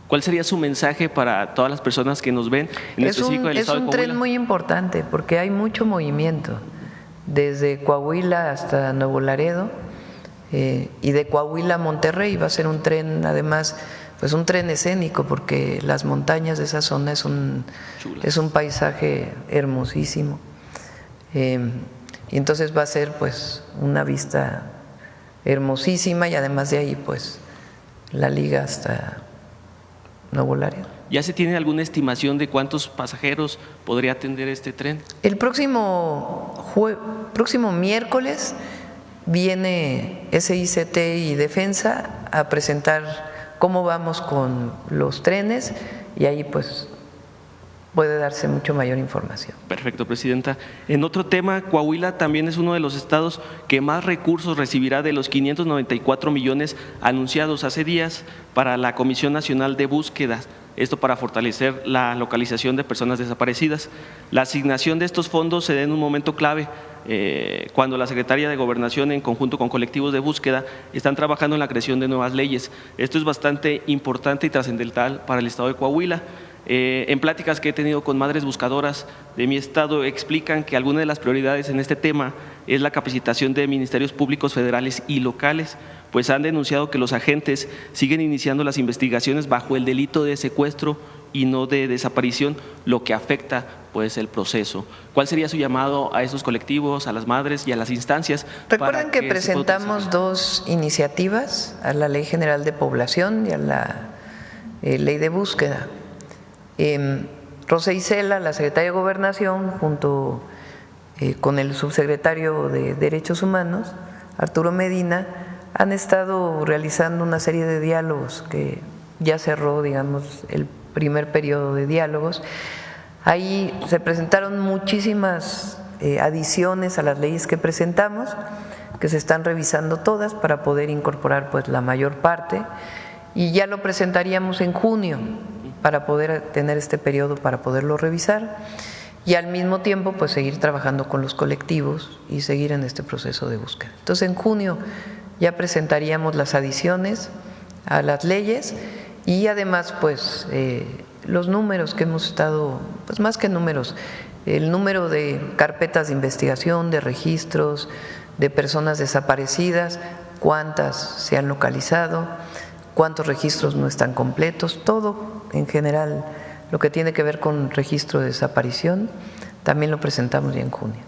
¿Cuál sería su mensaje para todas las personas que nos ven en específico del estado de Coahuila? Es un tren muy importante porque hay mucho movimiento desde Coahuila hasta Nuevo Laredo, y de Coahuila a Monterrey. Va a ser un tren, además, pues un tren escénico, porque las montañas de esa zona es un paisaje hermosísimo, y entonces va a ser pues una vista hermosísima, y además de ahí pues la liga hasta Nuevo Laredo. ¿Ya se tiene alguna estimación de cuántos pasajeros podría atender este tren? El próximo miércoles viene SICT y Defensa a presentar cómo vamos con los trenes, y ahí pues puede darse mucho mayor información. Perfecto, Presidenta. En otro tema, Coahuila también es uno de los estados que más recursos recibirá de los 594 millones anunciados hace días para la Comisión Nacional de Búsqueda. Esto para fortalecer la localización de personas desaparecidas. La asignación de estos fondos se da en un momento clave cuando la Secretaría de Gobernación, en conjunto con colectivos de búsqueda, están trabajando en la creación de nuevas leyes. Esto es bastante importante y trascendental para el estado de Coahuila. En pláticas que he tenido con madres buscadoras de mi estado, explican que alguna de las prioridades en este tema es la capacitación de ministerios públicos federales y locales, pues han denunciado que los agentes siguen iniciando las investigaciones bajo el delito de secuestro y no de desaparición, lo que afecta pues el proceso. ¿Cuál sería su llamado a estos colectivos, a las madres y a las instancias? Recuerden que presentamos dos iniciativas, a la Ley General de Población y a la Ley de Búsqueda. Rosa Isela, la secretaria de Gobernación, junto con el subsecretario de Derechos Humanos, Arturo Medina, han estado realizando una serie de diálogos que ya cerró, digamos, el primer periodo de diálogos. Ahí se presentaron muchísimas adiciones a las leyes que presentamos, que se están revisando todas para poder incorporar pues la mayor parte, y ya lo presentaríamos en junio para poder tener este periodo para poderlo revisar y al mismo tiempo pues seguir trabajando con los colectivos y seguir en este proceso de búsqueda. Entonces en junio ya presentaríamos las adiciones a las leyes y además pues los números que hemos estado, pues más que números, el número de carpetas de investigación, de registros, de personas desaparecidas, cuántas se han localizado, cuántos registros no están completos, todo en general lo que tiene que ver con registro de desaparición, también lo presentamos ya en junio.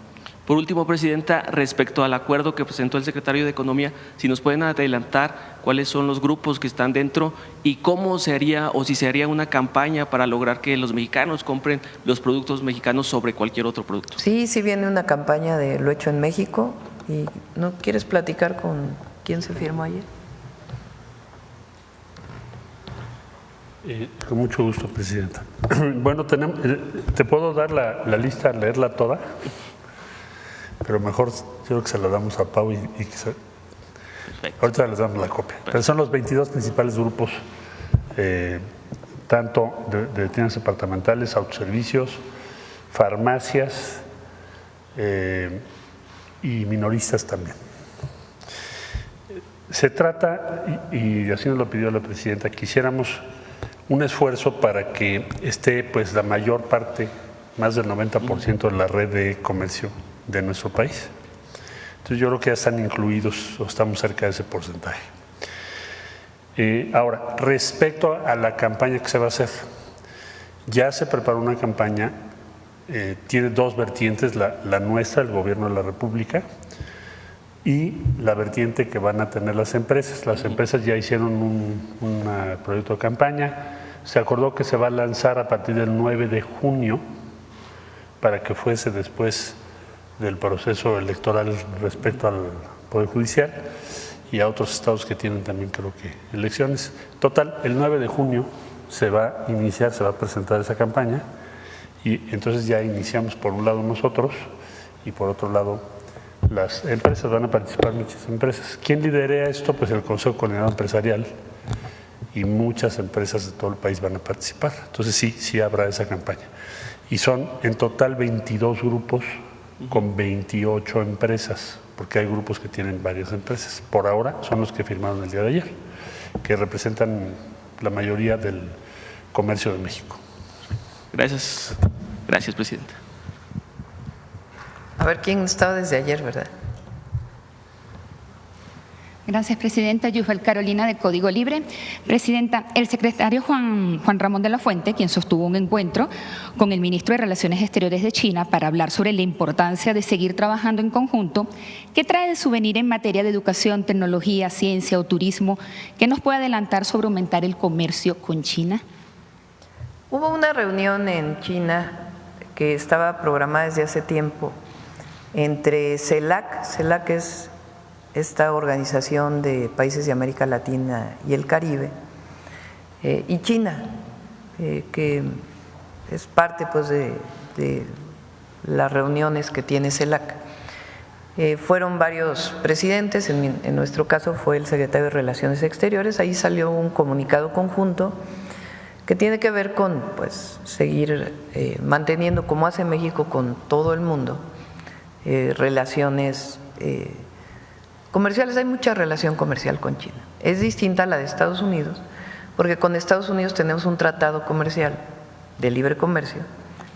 Por último, Presidenta, respecto al acuerdo que presentó el secretario de Economía, si nos pueden adelantar cuáles son los grupos que están dentro y cómo se haría o si se haría una campaña para lograr que los mexicanos compren los productos mexicanos sobre cualquier otro producto. Sí, sí viene una campaña de lo hecho en México. ¿Y no quieres platicar con quién se firmó ayer? Con mucho gusto, Presidenta. Bueno, te puedo dar la lista, leerla toda, pero mejor yo creo que se la damos a Pau ahorita les damos la copia. Pero son los 22 principales grupos, tanto de tiendas departamentales, autoservicios, farmacias y minoristas también. Se trata, y así nos lo pidió la Presidenta, que hiciéramos un esfuerzo para que esté pues la mayor parte, más del 90% de la red de comercio de nuestro país. Entonces yo creo que ya están incluidos o estamos cerca de ese porcentaje. Ahora, respecto a la campaña que se va a hacer, ya se preparó una campaña, tiene dos vertientes, la nuestra, el Gobierno de la República, y la vertiente que van a tener las empresas. Las empresas ya hicieron un proyecto de campaña, se acordó que se va a lanzar a partir del 9 de junio para que fuese después del proceso electoral respecto al Poder Judicial y a otros estados que tienen también creo que elecciones. Total, el 9 de junio se va a iniciar, se va a presentar esa campaña y entonces ya iniciamos por un lado nosotros y por otro lado las empresas, van a participar muchas empresas. ¿Quién lidera esto? Pues el Consejo Coordinador Empresarial y muchas empresas de todo el país van a participar. Entonces sí habrá esa campaña. Y son en total 22 grupos con 28 empresas, porque hay grupos que tienen varias empresas. Por ahora son los que firmaron el día de ayer, que representan la mayoría del comercio de México. Gracias, Presidenta. A ver, ¿quién estaba desde ayer, verdad? Gracias, Presidenta. Yusbel Carolina, de Código Libre. Presidenta, el secretario Juan Ramón de la Fuente, quien sostuvo un encuentro con el ministro de Relaciones Exteriores de China para hablar sobre la importancia de seguir trabajando en conjunto, ¿qué trae de su venir en materia de educación, tecnología, ciencia o turismo? ¿Qué nos puede adelantar sobre aumentar el comercio con China? Hubo una reunión en China que estaba programada desde hace tiempo entre CELAC es esta organización de países de América Latina y el Caribe, y China, que es parte pues de las reuniones que tiene CELAC. Fueron varios presidentes, en nuestro caso fue el secretario de Relaciones Exteriores. Ahí salió un comunicado conjunto que tiene que ver con pues seguir manteniendo, como hace México con todo el mundo, relaciones comerciales. Hay mucha relación comercial con China. Es distinta a la de Estados Unidos, porque con Estados Unidos tenemos un tratado comercial de libre comercio.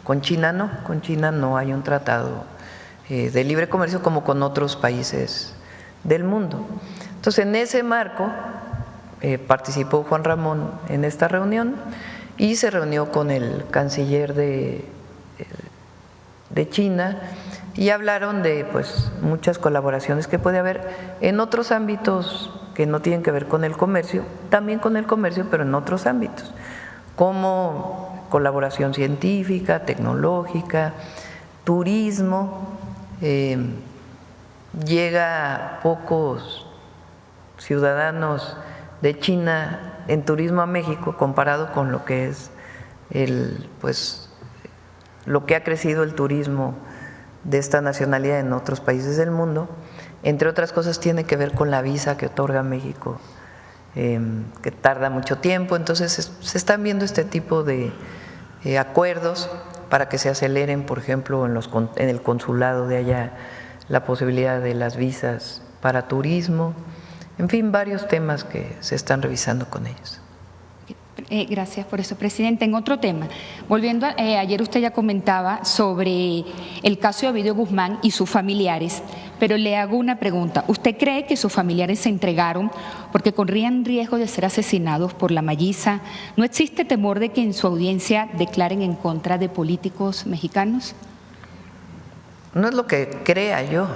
Con China no hay un tratado de libre comercio como con otros países del mundo. Entonces, en ese marco participó Juan Ramón en esta reunión y se reunió con el canciller de China y hablaron de pues muchas colaboraciones que puede haber en otros ámbitos que no tienen que ver con el comercio, también con el comercio, pero en otros ámbitos, como colaboración científica, tecnológica, turismo. Llega pocos ciudadanos de China en turismo a México comparado con lo que es lo que ha crecido el turismo de esta nacionalidad en otros países del mundo. Entre otras cosas tiene que ver con la visa que otorga México, que tarda mucho tiempo. Entonces se están viendo este tipo de acuerdos para que se aceleren, por ejemplo, en el consulado de allá, la posibilidad de las visas para turismo, en fin, varios temas que se están revisando con ellos. Gracias por eso, Presidenta. En otro tema, volviendo ayer usted ya comentaba sobre el caso de Ovidio Guzmán y sus familiares, pero le hago una pregunta. ¿Usted cree que sus familiares se entregaron porque corrían riesgo de ser asesinados por la Malliza? ¿No existe temor de que en su audiencia declaren en contra de políticos mexicanos? No es lo que crea yo.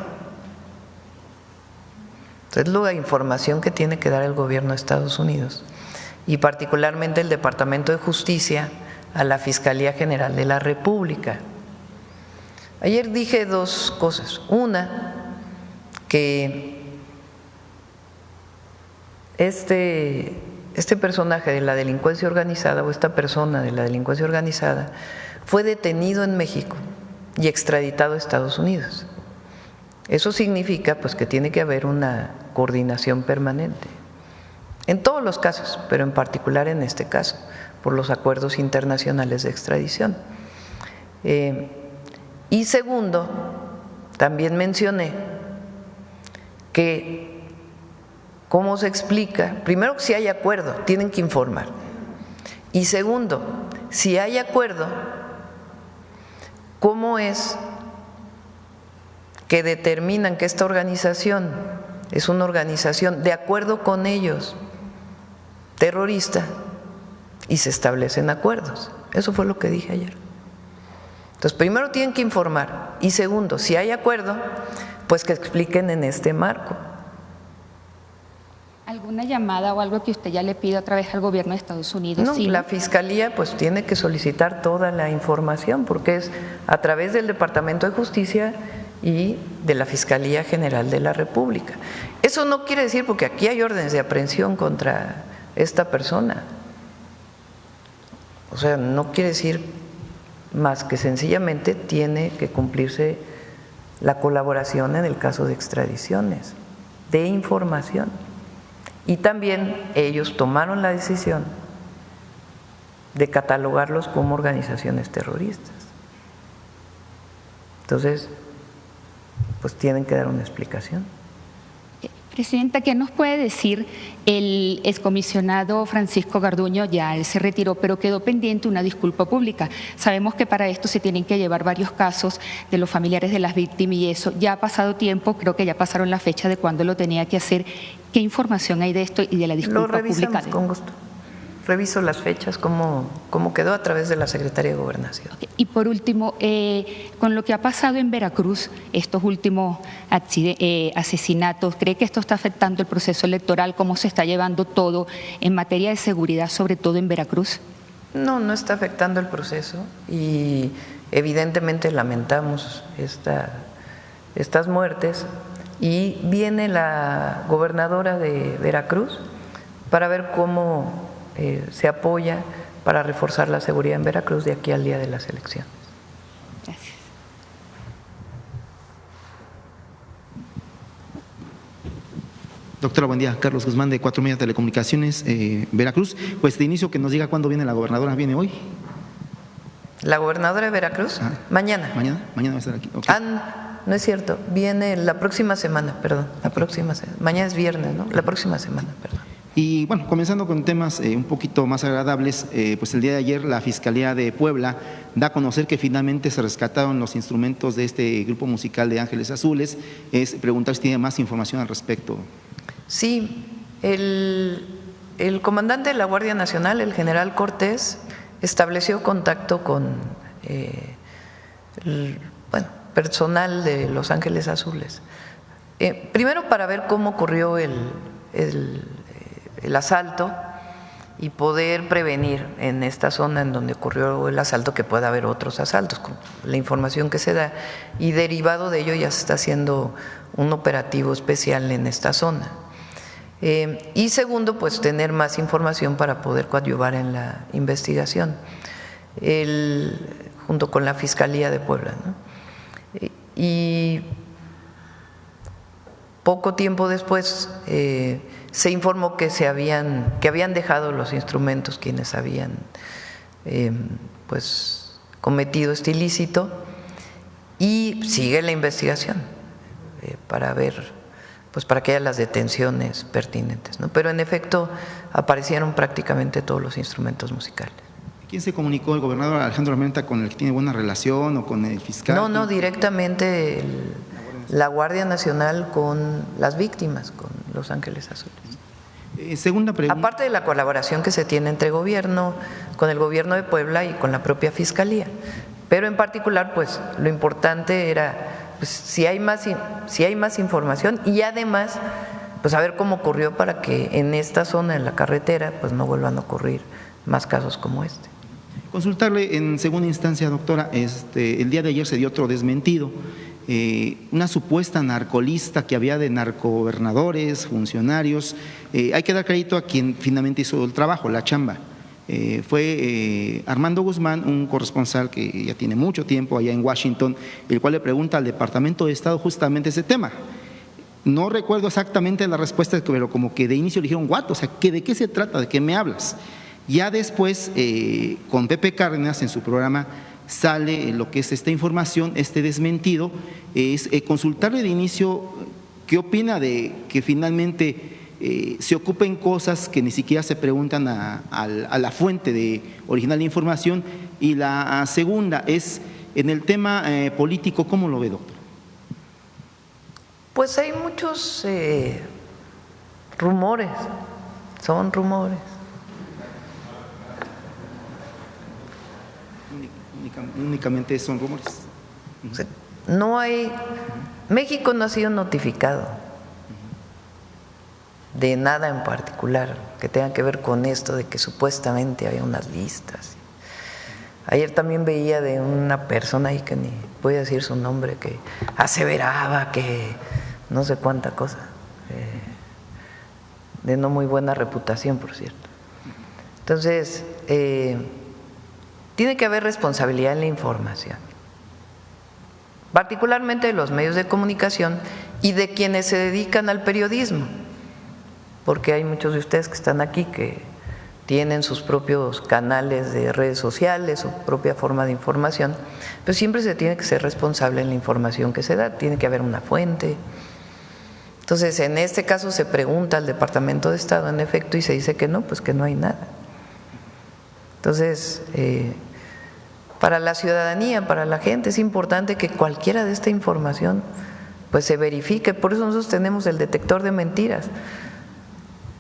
Es la información que tiene que dar el gobierno de Estados Unidos y particularmente el Departamento de Justicia a la Fiscalía General de la República. Ayer dije dos cosas. Una, que este personaje de la delincuencia organizada o esta persona de la delincuencia organizada fue detenido en México y extraditado a Estados Unidos. Eso significa pues que tiene que haber una coordinación permanente en todos los casos, pero en particular en este caso, por los acuerdos internacionales de extradición. Y segundo, también mencioné que cómo se explica, primero que si hay acuerdo, tienen que informar, y segundo, si hay acuerdo, ¿cómo es que determinan que esta organización es una organización de acuerdo con ellos terrorista y se establecen acuerdos? Eso fue lo que dije ayer. Entonces, primero tienen que informar y segundo, si hay acuerdo, pues que expliquen en este marco. ¿Alguna llamada o algo que usted ya le pida otra vez al gobierno de Estados Unidos? No, ¿sí? La Fiscalía pues tiene que solicitar toda la información porque es a través del Departamento de Justicia y de la Fiscalía General de la República. Eso no quiere decir, porque aquí hay órdenes de aprehensión contra esta persona, o sea, no quiere decir más que sencillamente tiene que cumplirse la colaboración en el caso de extradiciones, de información. Y también ellos tomaron la decisión de catalogarlos como organizaciones terroristas. Entonces, pues tienen que dar una explicación. Presidenta, ¿qué nos puede decir el excomisionado Francisco Garduño? Ya él se retiró, pero quedó pendiente una disculpa pública. Sabemos que para esto se tienen que llevar varios casos de los familiares de las víctimas y eso. Ya ha pasado tiempo, creo que ya pasaron la fecha de cuándo lo tenía que hacer. ¿Qué información hay de esto y de la disculpa pública? Lo revisamos con gusto. Reviso las fechas, cómo quedó a través de la Secretaría de Gobernación. Okay. Y por último, con lo que ha pasado en Veracruz, estos últimos asesinatos, ¿cree que esto está afectando el proceso electoral? ¿Cómo se está llevando todo en materia de seguridad, sobre todo en Veracruz? No, no está afectando el proceso y evidentemente lamentamos estas muertes y viene la gobernadora de Veracruz para ver cómo se apoya para reforzar la seguridad en Veracruz de aquí al día de las elecciones. Gracias. Doctora, buen día. Carlos Guzmán de 4 Media Telecomunicaciones, Veracruz. Pues de inicio que nos diga cuándo viene la gobernadora. ¿Viene hoy? ¿La gobernadora de Veracruz? Mañana. ¿Mañana va a estar aquí? Okay. no es cierto, viene la próxima semana, perdón, la próxima semana. Mañana es viernes, ¿no? La próxima semana, perdón. Y bueno, comenzando con temas un poquito más agradables, pues el día de ayer la Fiscalía de Puebla da a conocer que finalmente se rescataron los instrumentos de este grupo musical de Ángeles Azules. Es preguntar si tiene más información al respecto. Sí, el comandante de la Guardia Nacional, el general Cortés, estableció contacto con personal de Los Ángeles Azules. Primero para ver cómo ocurrió el asalto y poder prevenir en esta zona en donde ocurrió el asalto que pueda haber otros asaltos, con la información que se da, y derivado de ello ya se está haciendo un operativo especial en esta zona. Y segundo, pues tener más información para poder coadyuvar en la investigación, junto con la Fiscalía de Puebla, ¿no? Y poco tiempo después se informó que habían dejado los instrumentos quienes habían cometido este ilícito, y sigue la investigación para ver, para que haya las detenciones pertinentes, ¿no? Pero en efecto aparecieron prácticamente todos los instrumentos musicales. ¿Quién se comunicó? ¿El gobernador Alejandro Armenta, con el que tiene buena relación, o con el fiscal? No, directamente la Guardia Nacional con las víctimas, con Los Ángeles Azules. Segunda pregunta. Aparte de la colaboración que se tiene entre gobierno, con el gobierno de Puebla y con la propia Fiscalía. Pero en particular, pues lo importante era si hay más información, y además saber cómo ocurrió, para que en esta zona, en la carretera, no vuelvan a ocurrir más casos como este. Consultarle en segunda instancia, doctora, el día de ayer se dio otro desmentido. Una supuesta narcolista que había de narcogobernadores, funcionarios. Hay que dar crédito a quien finalmente hizo el trabajo, la chamba. Fue Armando Guzmán, un corresponsal que ya tiene mucho tiempo allá en Washington, el cual le pregunta al Departamento de Estado justamente ese tema. No recuerdo exactamente la respuesta, pero como que de inicio le dijeron, ¿what? O sea, ¿de qué se trata? ¿De qué me hablas? Ya después, con Pepe Cárdenas en su programa, sale lo que es esta información, este desmentido. Es consultarle de inicio qué opina de que finalmente se ocupen cosas que ni siquiera se preguntan a la fuente original de información. Y la segunda es, en el tema político, ¿cómo lo ve, doctor? Pues hay muchos rumores, son rumores. Únicamente son rumores. No hay, México no ha sido notificado de nada en particular que tenga que ver con esto de que supuestamente había unas listas. Ayer también veía de una persona ahí, que ni voy a decir su nombre, que aseveraba que no sé cuánta cosa, de no muy buena reputación, por cierto. Entonces, tiene que haber responsabilidad en la información, particularmente de los medios de comunicación y de quienes se dedican al periodismo, porque hay muchos de ustedes que están aquí que tienen sus propios canales de redes sociales, su propia forma de información, pero siempre se tiene que ser responsable en la información que se da, tiene que haber una fuente. Entonces, en este caso se pregunta al Departamento de Estado, en efecto, y se dice que no, pues que no hay nada. Entonces, para la ciudadanía, para la gente, es importante que cualquiera de esta información pues se verifique. Por eso nosotros tenemos el detector de mentiras,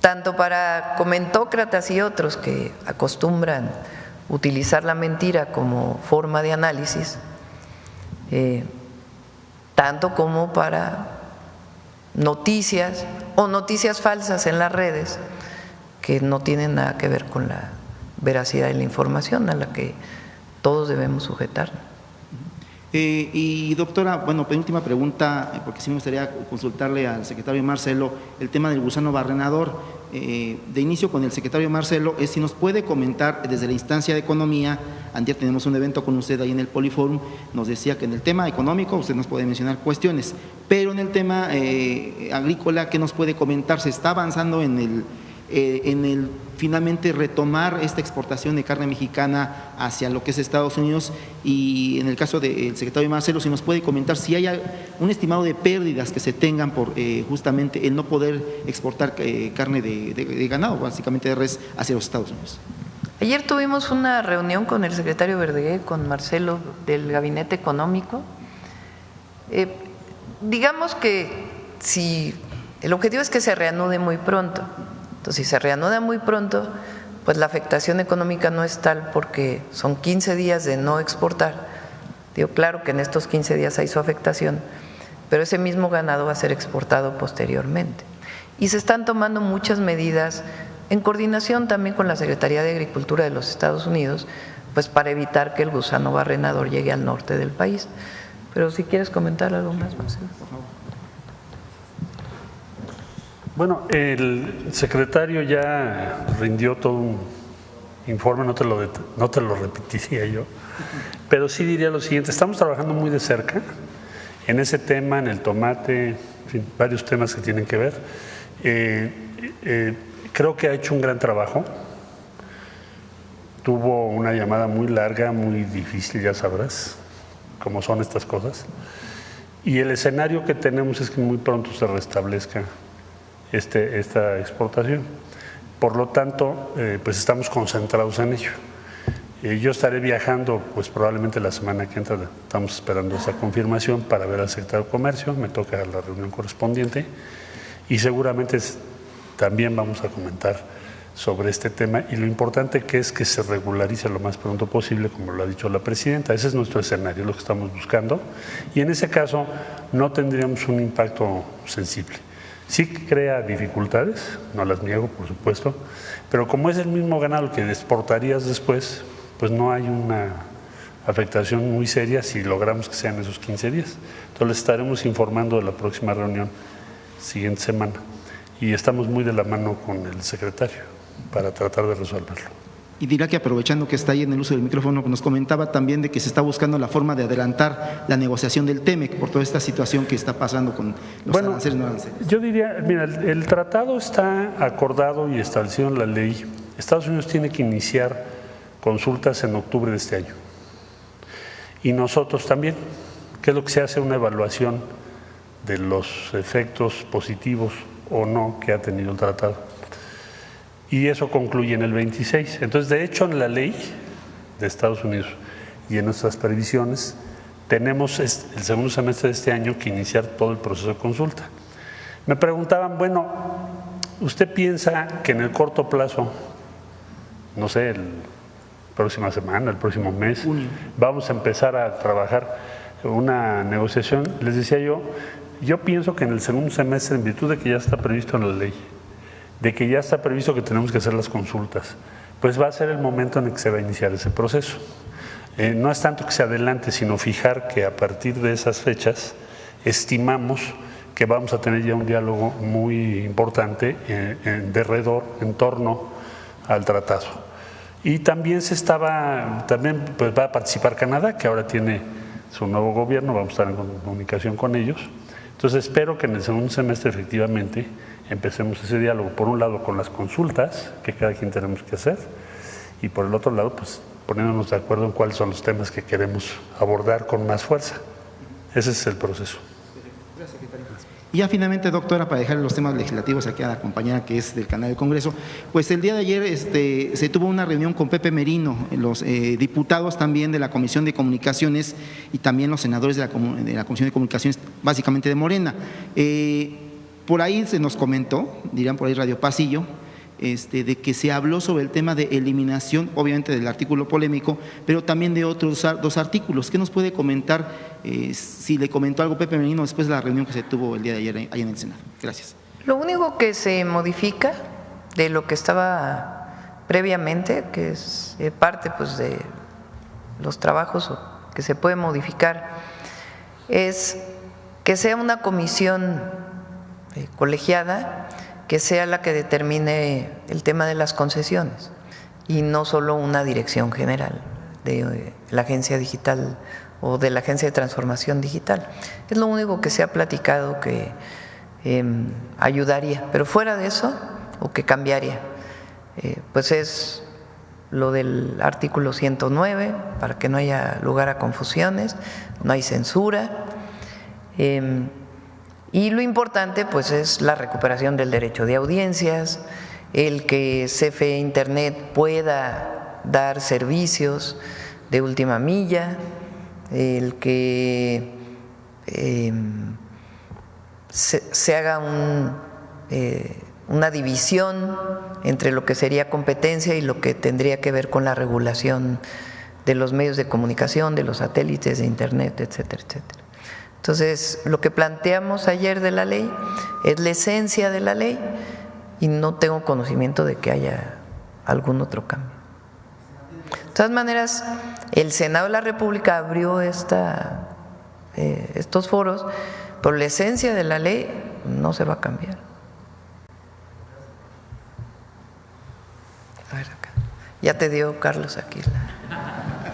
tanto para comentócratas y otros que acostumbran utilizar la mentira como forma de análisis, tanto como para noticias o noticias falsas en las redes que no tienen nada que ver con la veracidad de la información a la que todos debemos sujetarnos. Y doctora, bueno, penúltima pregunta, porque sí me gustaría consultarle al secretario Marcelo el tema del gusano barrenador. De inicio con el secretario Marcelo, es si nos puede comentar desde la instancia de economía. Ayer tenemos un evento con usted ahí en el Poliforum, nos decía que en el tema económico usted nos puede mencionar cuestiones, pero en el tema agrícola, ¿qué nos puede comentar? ¿Se está avanzando en finalmente retomar esta exportación de carne mexicana hacia lo que es Estados Unidos. Y en el caso del secretario Marcelo, si nos puede comentar si hay un estimado de pérdidas que se tengan por justamente el no poder exportar carne de ganado, básicamente de res, hacia los Estados Unidos. Ayer tuvimos una reunión con el secretario Verdeguer, con Marcelo del Gabinete Económico. Digamos que si el objetivo es que se reanude muy pronto. Entonces, si se reanuda muy pronto, pues la afectación económica no es tal porque son 15 días de no exportar. Digo, claro que en estos 15 días hay su afectación, pero ese mismo ganado va a ser exportado posteriormente. Y se están tomando muchas medidas en coordinación también con la Secretaría de Agricultura de los Estados Unidos, pues para evitar que el gusano barrenador llegue al norte del país. Pero si quieres comentar algo más, Marcelo. Por favor. Bueno, el secretario ya rindió todo un informe, no te lo repetiría yo, pero sí diría lo siguiente: estamos trabajando muy de cerca en ese tema, en el tomate, en fin, varios temas que tienen que ver. Creo que ha hecho un gran trabajo. Tuvo una llamada muy larga, muy difícil, ya sabrás cómo son estas cosas. Y el escenario que tenemos es que muy pronto se restablezca esta exportación. Por lo tanto, pues estamos concentrados en ello. Yo estaré viajando, pues probablemente la semana que entra, estamos esperando esa confirmación para ver al secretario de Comercio, me toca la reunión correspondiente y seguramente también vamos a comentar sobre este tema y lo importante que es que se regularice lo más pronto posible, como lo ha dicho la presidenta. Ese es nuestro escenario, lo que estamos buscando, y en ese caso no tendríamos un impacto sensible. Sí crea dificultades, no las niego, por supuesto, pero como es el mismo ganado que exportarías después, pues no hay una afectación muy seria si logramos que sean esos 15 días. Entonces les estaremos informando de la próxima reunión siguiente semana y estamos muy de la mano con el secretario para tratar de resolverlo. Y dirá que aprovechando que está ahí en el uso del micrófono, nos comentaba también de que se está buscando la forma de adelantar la negociación del TEMEC por toda esta situación que está pasando con los aranceles no aranceles. Yo diría, mira, el tratado está acordado y establecido en la ley. Estados Unidos tiene que iniciar consultas en octubre de este año. Y nosotros también, que es lo que se hace, una evaluación de los efectos positivos o no que ha tenido el tratado. Y eso concluye en el 26. Entonces, de hecho, en la ley de Estados Unidos y en nuestras previsiones, tenemos el segundo semestre de este año que iniciar todo el proceso de consulta. Me preguntaban, bueno, ¿usted piensa que en el corto plazo, no sé, la próxima semana, el próximo mes, vamos a empezar a trabajar una negociación? Les decía yo pienso que en el segundo semestre, en virtud de que ya está previsto en la ley, de que ya está previsto que tenemos que hacer las consultas, pues va a ser el momento en el que se va a iniciar ese proceso. No es tanto que se adelante, sino fijar que a partir de esas fechas estimamos que vamos a tener ya un diálogo muy importante en torno al tratado. Y también pues va a participar Canadá, que ahora tiene su nuevo gobierno, vamos a estar en comunicación con ellos. Entonces espero que en el segundo semestre efectivamente empecemos ese diálogo, por un lado con las consultas que cada quien tenemos que hacer y por el otro lado pues poniéndonos de acuerdo en cuáles son los temas que queremos abordar con más fuerza. Ese es el proceso. Gracias, secretario. Y ya finalmente, doctora, para dejar los temas legislativos aquí a la compañera que es del canal del Congreso, pues el día de ayer se tuvo una reunión con Pepe Merino, los diputados también de la Comisión de Comunicaciones y también los senadores de la Comisión de Comunicaciones, básicamente de Morena. Por ahí se nos comentó, dirán por ahí Radio Pasillo, de que se habló sobre el tema de eliminación, obviamente del artículo polémico, pero también de otros dos artículos. ¿Qué nos puede comentar si le comentó algo Pepe Merino después de la reunión que se tuvo el día de ayer ahí en el Senado? Gracias. Lo único que se modifica de lo que estaba previamente, que es parte pues, de los trabajos que se puede modificar, es que sea una comisión colegiada que sea la que determine el tema de las concesiones y no solo una dirección general de la agencia digital o de la agencia de transformación digital. Es lo único que se ha platicado que ayudaría, pero fuera de eso o que cambiaría, pues es lo del artículo 109, para que no haya lugar a confusiones, no hay censura. Y lo importante pues es la recuperación del derecho de audiencias, el que CFE Internet pueda dar servicios de última milla, el que se haga una división entre lo que sería competencia y lo que tendría que ver con la regulación de los medios de comunicación, de los satélites, de Internet, etcétera, etcétera. Entonces, lo que planteamos ayer de la ley es la esencia de la ley y no tengo conocimiento de que haya algún otro cambio. De todas maneras, el Senado de la República abrió estos foros, pero la esencia de la ley no se va a cambiar. A ver acá. Ya te dio Carlos aquí.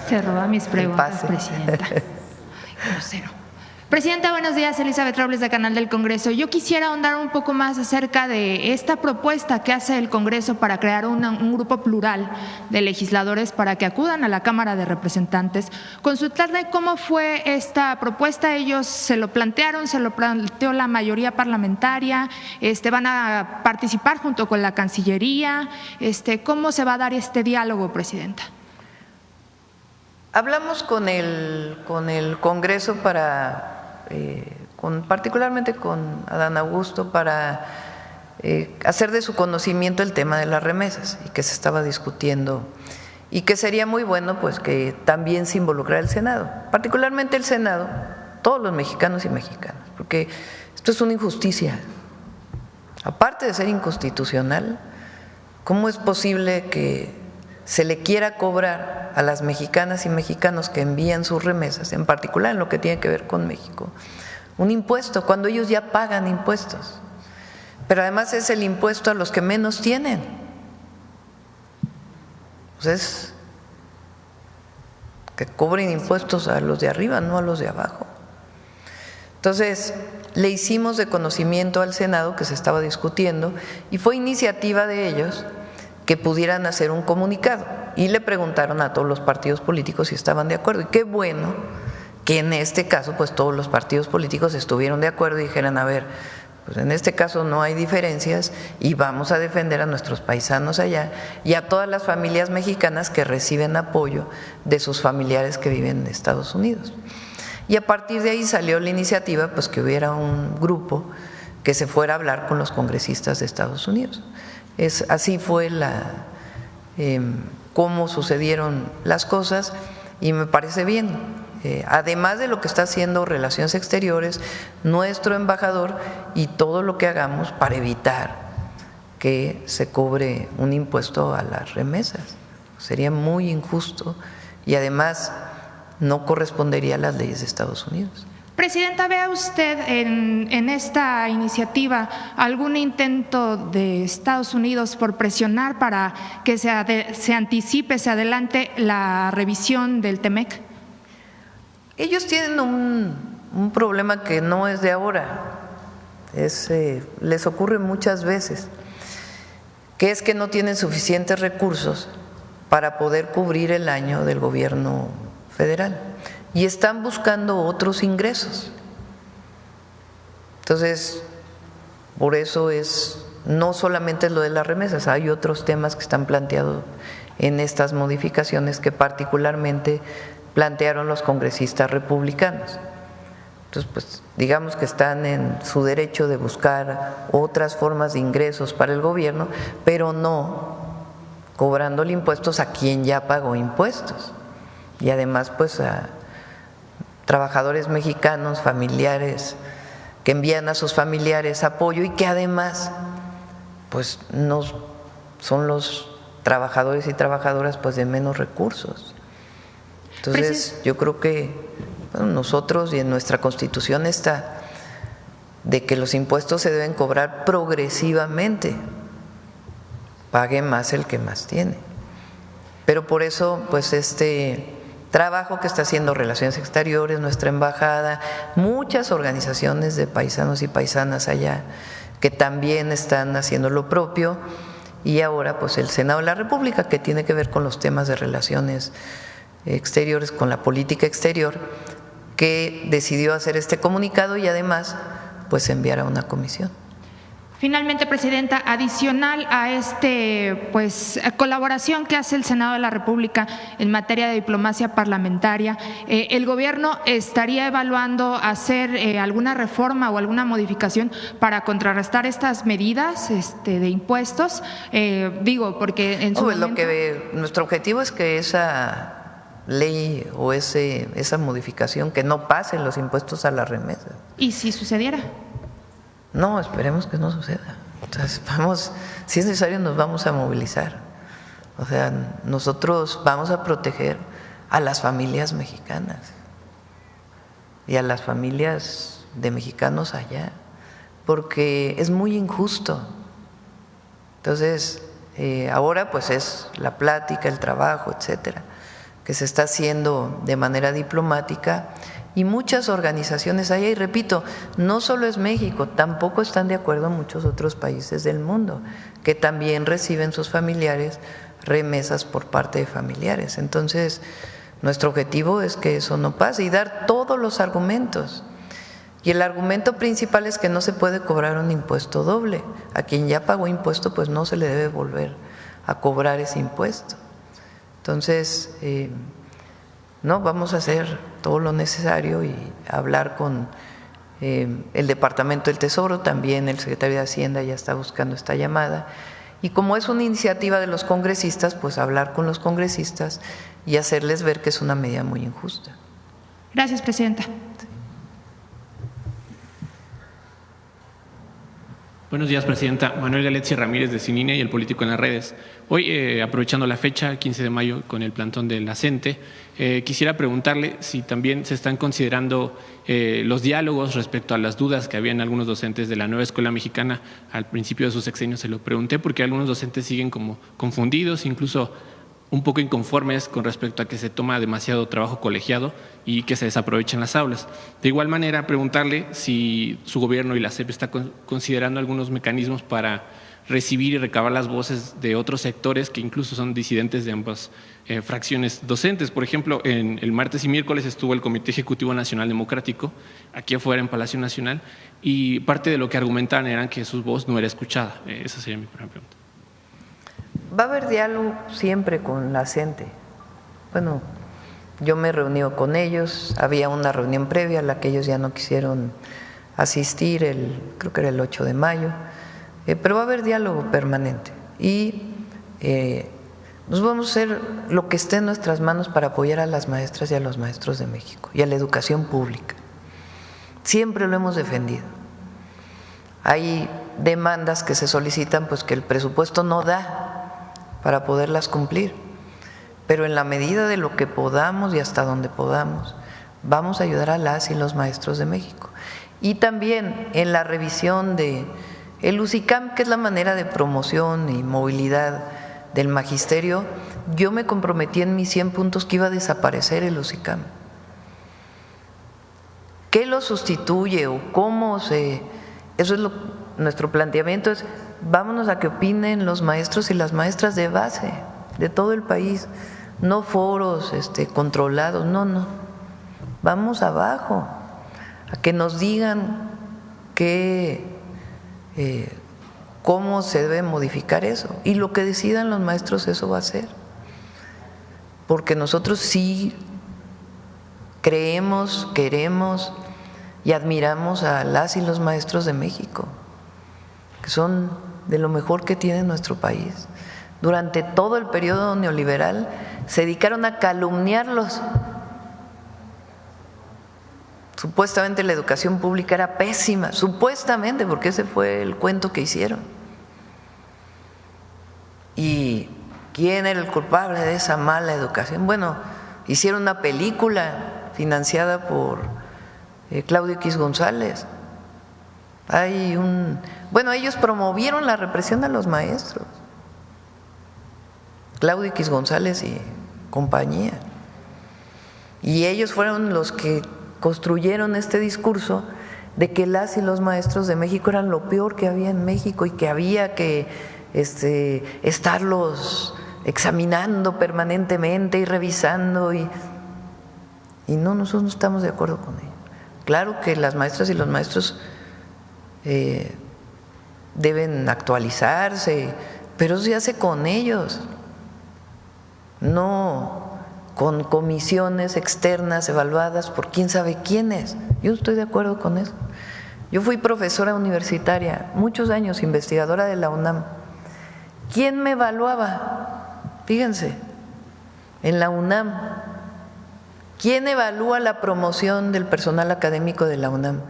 Se roba mis preguntas, Presidenta. Ay, grosero. Presidenta, buenos días. Elizabeth Robles, de Canal del Congreso. Yo quisiera ahondar un poco más acerca de esta propuesta que hace el Congreso para crear un grupo plural de legisladores para que acudan a la Cámara de Representantes. Consultarle cómo fue esta propuesta. Ellos se lo plantearon, se lo planteó la mayoría parlamentaria, van a participar junto con la Cancillería. ¿Cómo se va a dar este diálogo, Presidenta? Hablamos con el Congreso particularmente con Adán Augusto, para hacer de su conocimiento el tema de las remesas y que se estaba discutiendo y que sería muy bueno pues que también se involucrara el Senado, particularmente el Senado, todos los mexicanos y mexicanas, porque esto es una injusticia. Aparte de ser inconstitucional, ¿cómo es posible que se le quiera cobrar a las mexicanas y mexicanos que envían sus remesas, en particular en lo que tiene que ver con México, un impuesto cuando ellos ya pagan impuestos? Pero además es el impuesto a los que menos tienen. Pues que cobren impuestos a los de arriba, no a los de abajo. Entonces, le hicimos de conocimiento al Senado que se estaba discutiendo y fue iniciativa de ellos que pudieran hacer un comunicado y le preguntaron a todos los partidos políticos si estaban de acuerdo. Y qué bueno que en este caso pues todos los partidos políticos estuvieron de acuerdo y dijeran, a ver, pues en este caso no hay diferencias y vamos a defender a nuestros paisanos allá y a todas las familias mexicanas que reciben apoyo de sus familiares que viven en Estados Unidos. Y a partir de ahí salió la iniciativa pues que hubiera un grupo que se fuera a hablar con los congresistas de Estados Unidos. Así fue cómo sucedieron las cosas y me parece bien. Además de lo que está haciendo Relaciones Exteriores, nuestro embajador y todo lo que hagamos para evitar que se cobre un impuesto a las remesas. Sería muy injusto y además no correspondería a las leyes de Estados Unidos. Presidenta, ¿vea usted en esta iniciativa algún intento de Estados Unidos por presionar para que se anticipe, se adelante la revisión del TEMEC? Ellos tienen un problema que no es de ahora, les ocurre muchas veces, que es que no tienen suficientes recursos para poder cubrir el año del gobierno federal y están buscando otros ingresos. Entonces, por eso no solamente es lo de las remesas, hay otros temas que están planteados en estas modificaciones que particularmente plantearon los congresistas republicanos. Entonces, pues digamos que están en su derecho de buscar otras formas de ingresos para el gobierno, pero no cobrándole impuestos a quien ya pagó impuestos y además pues a trabajadores mexicanos, familiares, que envían a sus familiares apoyo y que además pues no son los trabajadores y trabajadoras pues de menos recursos. Entonces yo creo que nosotros y en nuestra Constitución está de que los impuestos se deben cobrar progresivamente, pague más el que más tiene. Pero por eso pues trabajo que está haciendo Relaciones Exteriores, nuestra embajada, muchas organizaciones de paisanos y paisanas allá que también están haciendo lo propio, y ahora pues el Senado de la República, que tiene que ver con los temas de relaciones exteriores, con la política exterior, que decidió hacer este comunicado y además pues enviar a una comisión. Finalmente, Presidenta, adicional a colaboración que hace el Senado de la República en materia de diplomacia parlamentaria, ¿el gobierno estaría evaluando hacer alguna reforma o alguna modificación para contrarrestar estas medidas de impuestos? Porque en su momento… nuestro objetivo es que esa ley o esa modificación, que no pasen los impuestos a las remesas. ¿Y si sucediera? No, esperemos que no suceda. Entonces, si es necesario, nos vamos a movilizar. O sea, nosotros vamos a proteger a las familias mexicanas y a las familias de mexicanos allá, porque es muy injusto. Entonces, ahora pues es la plática, el trabajo, etcétera, que se está haciendo de manera diplomática. Y muchas organizaciones allá, y repito, no solo es México, tampoco están de acuerdo muchos otros países del mundo, que también reciben sus familiares remesas por parte de familiares. Entonces, nuestro objetivo es que eso no pase y dar todos los argumentos. Y el argumento principal es que no se puede cobrar un impuesto doble. A quien ya pagó impuesto, pues no se le debe volver a cobrar ese impuesto. Entonces, no, vamos a hacer todo lo necesario y hablar con el Departamento del Tesoro, también el secretario de Hacienda ya está buscando esta llamada. Y como es una iniciativa de los congresistas, pues hablar con los congresistas y hacerles ver que es una medida muy injusta. Gracias, Presidenta. Buenos días, Presidenta. Manuel Galetzi Ramírez, de Cinine y El Político en las Redes. Hoy, aprovechando la fecha, 15 de mayo, con el plantón de la CENTE, quisiera preguntarle si también se están considerando los diálogos respecto a las dudas que había en algunos docentes de la nueva escuela mexicana. Al principio de su sexenio se lo pregunté porque algunos docentes siguen como confundidos, incluso un poco inconformes con respecto a que se toma demasiado trabajo colegiado y que se desaprovechan las aulas. De igual manera, preguntarle si su gobierno y la SEP está considerando algunos mecanismos para recibir y recabar las voces de otros sectores que incluso son disidentes de ambas fracciones docentes. Por ejemplo, el martes y miércoles estuvo el Comité Ejecutivo Nacional Democrático aquí afuera en Palacio Nacional y parte de lo que argumentaban era que su voz no era escuchada. Esa sería mi primera pregunta. Va a haber diálogo siempre con la CENTE. Bueno, yo me he reunido con ellos, había una reunión previa a la que ellos ya no quisieron asistir, creo que era el 8 de mayo, pero va a haber diálogo permanente y nos vamos a hacer lo que esté en nuestras manos para apoyar a las maestras y a los maestros de México y a la educación pública. Siempre lo hemos defendido. Hay demandas que se solicitan, pues que el presupuesto no da para poderlas cumplir, pero en la medida de lo que podamos y hasta donde podamos, vamos a ayudar a las y los maestros de México. Y también en la revisión de el UCICAM, que es la manera de promoción y movilidad del magisterio, yo me comprometí en mis 100 puntos que iba a desaparecer el UCICAM. ¿Qué lo sustituye o cómo se...? Eso es nuestro planteamiento es, vámonos a que opinen los maestros y las maestras de base de todo el país, no foros controlados, no. Vamos abajo, a que nos digan cómo se debe modificar eso. Y lo que decidan los maestros, eso va a ser. Porque nosotros sí creemos, queremos y admiramos a las y los maestros de México, que son de lo mejor que tiene nuestro país. Durante todo el periodo neoliberal se dedicaron a calumniarlos. Supuestamente la educación pública era pésima, supuestamente, porque ese fue el cuento que hicieron. ¿Y quién era el culpable de esa mala educación? Bueno, hicieron una película financiada por Claudio X González. Ellos promovieron la represión a los maestros, Claudio X González y compañía, y ellos fueron los que construyeron este discurso de que las y los maestros de México eran lo peor que había en México y que había que estarlos examinando permanentemente y revisando y no, nosotros no estamos de acuerdo con ello. Claro que las maestras y los maestros deben actualizarse, pero eso se hace con ellos, no con comisiones externas evaluadas por quién sabe quiénes. Yo no estoy de acuerdo con eso. Yo fui profesora universitaria, muchos años, investigadora de la UNAM. ¿Quién me evaluaba? Fíjense, en la UNAM. ¿Quién evalúa la promoción del personal académico de la UNAM?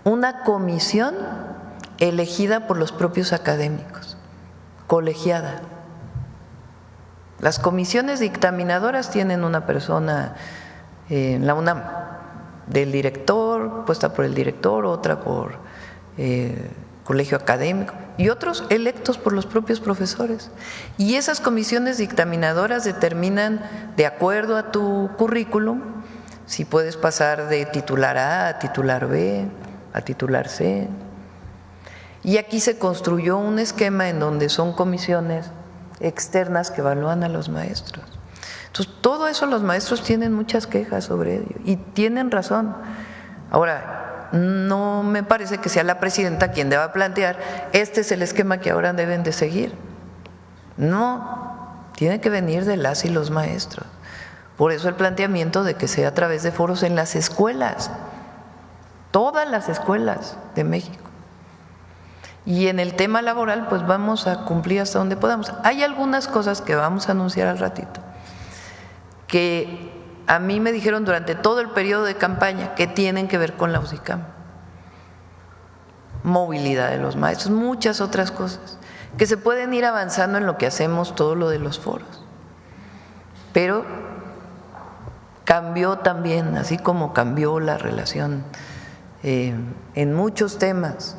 Una comisión elegida por los propios académicos, colegiada. Las comisiones dictaminadoras tienen una persona en la UNAM, del director, puesta por el director, otra por colegio académico y otros electos por los propios profesores. Y esas comisiones dictaminadoras determinan, de acuerdo a tu currículum, si puedes pasar de titular A a titular B, a titular C. Y aquí se construyó un esquema en donde son comisiones externas que evalúan a los maestros. Entonces, todo eso los maestros tienen muchas quejas sobre ello y tienen razón. Ahora, no me parece que sea la presidenta quien deba plantear, este es el esquema que ahora deben de seguir. No, tiene que venir de las y los maestros. Por eso el planteamiento de que sea a través de foros en las escuelas, todas las escuelas de México. Y en el tema laboral, pues vamos a cumplir hasta donde podamos. Hay algunas cosas que vamos a anunciar al ratito, que a mí me dijeron durante todo el periodo de campaña que tienen que ver con la UCICAM. Movilidad de los maestros, muchas otras cosas, que se pueden ir avanzando en lo que hacemos, todo lo de los foros. Pero cambió también, así como cambió la relación en muchos temas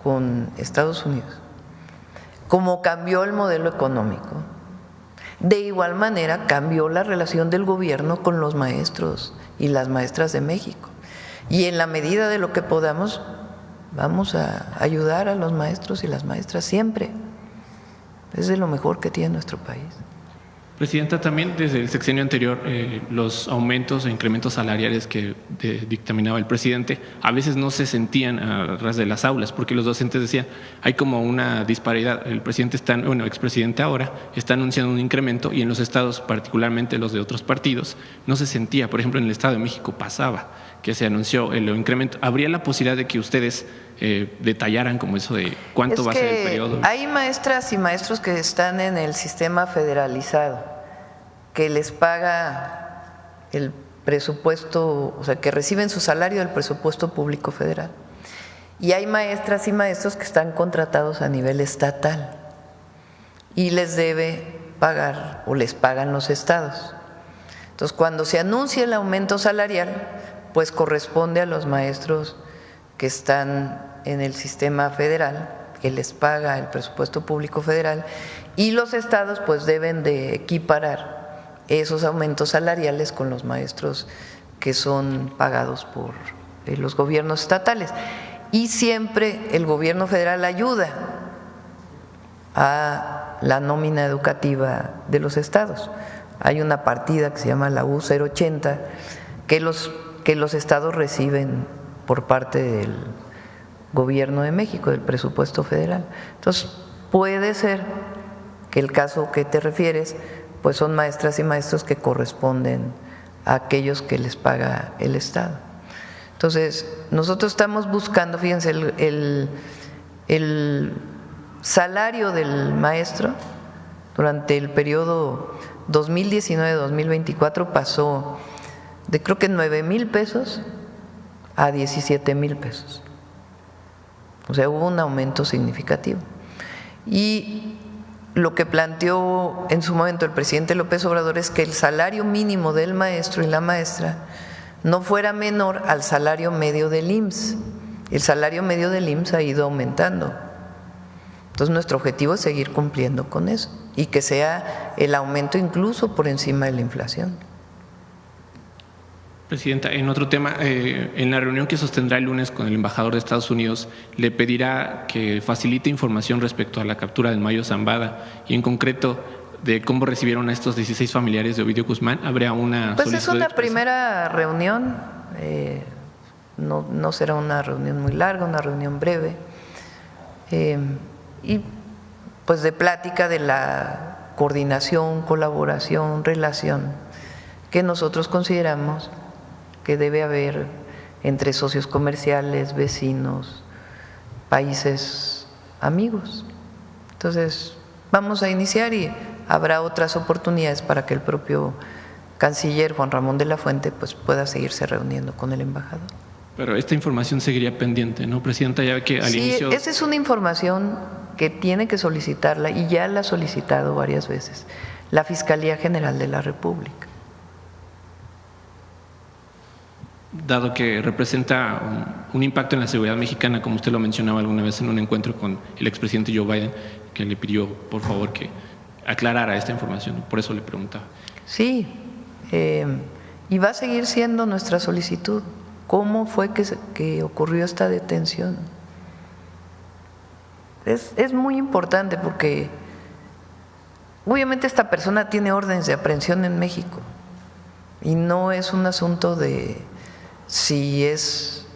con Estados Unidos, como cambió el modelo económico, de igual manera cambió la relación del gobierno con los maestros y las maestras de México. Y en la medida de lo que podamos, vamos a ayudar a los maestros y las maestras siempre. Es de lo mejor que tiene nuestro país. Presidenta, también desde el sexenio anterior, los aumentos e incrementos salariales que dictaminaba el presidente a veces no se sentían a ras de las aulas, porque los docentes decían, hay como una disparidad. El presidente expresidente ahora está anunciando un incremento y en los estados, particularmente los de otros partidos, no se sentía. Por ejemplo, en el Estado de México pasaba que se anunció el incremento. ¿Habría la posibilidad de que ustedes detallaran como eso de cuánto va a ser el periodo? Hay maestras y maestros que están en el sistema federalizado, que les paga el presupuesto, o sea, que reciben su salario del presupuesto público federal. Y hay maestras y maestros que están contratados a nivel estatal y les debe pagar o les pagan los estados. Entonces, cuando se anuncia el aumento salarial, pues corresponde a los maestros que están en el sistema federal, que les paga el presupuesto público federal, y los estados pues deben de equiparar esos aumentos salariales con los maestros que son pagados por los gobiernos estatales. Y siempre el gobierno federal ayuda a la nómina educativa de los estados. Hay una partida que se llama la U080 que los estados reciben por parte del gobierno de México, del presupuesto federal. Entonces, puede ser que el caso que te refieres, pues son maestras y maestros que corresponden a aquellos que les paga el Estado. Entonces, nosotros estamos buscando, fíjense, el salario del maestro durante el periodo 2019-2024 pasó de creo que 9,000 pesos a 17,000 pesos. O sea, hubo un aumento significativo. Y lo que planteó en su momento el presidente López Obrador es que el salario mínimo del maestro y la maestra no fuera menor al salario medio del IMSS. El salario medio del IMSS ha ido aumentando. Entonces, nuestro objetivo es seguir cumpliendo con eso y que sea el aumento incluso por encima de la inflación. Presidenta, en otro tema, en la reunión que sostendrá el lunes con el embajador de Estados Unidos, le pedirá que facilite información respecto a la captura del Mayo Zambada y en concreto de cómo recibieron a estos 16 familiares de Ovidio Guzmán. ¿Habrá una Pues es una primera reunión, no será una reunión muy larga, una reunión breve, y pues de plática de la coordinación, colaboración, relación que nosotros consideramos que debe haber entre socios comerciales, vecinos, países amigos. Entonces, vamos a iniciar y habrá otras oportunidades para que el propio canciller Juan Ramón de la Fuente pues pueda seguirse reuniendo con el embajador. Pero esta información seguiría pendiente, ¿no, Presidenta? Ya que al inicio… Esa es una información que tiene que solicitarla y ya la ha solicitado varias veces la Fiscalía General de la República. Dado que representa un impacto en la seguridad mexicana, como usted lo mencionaba alguna vez en un encuentro con el expresidente Joe Biden, que le pidió por favor que aclarara esta información, por eso le preguntaba. Sí, y va a seguir siendo nuestra solicitud. ¿Cómo fue que ocurrió esta detención? Es muy importante porque obviamente esta persona tiene órdenes de aprehensión en México y no es un asunto de si es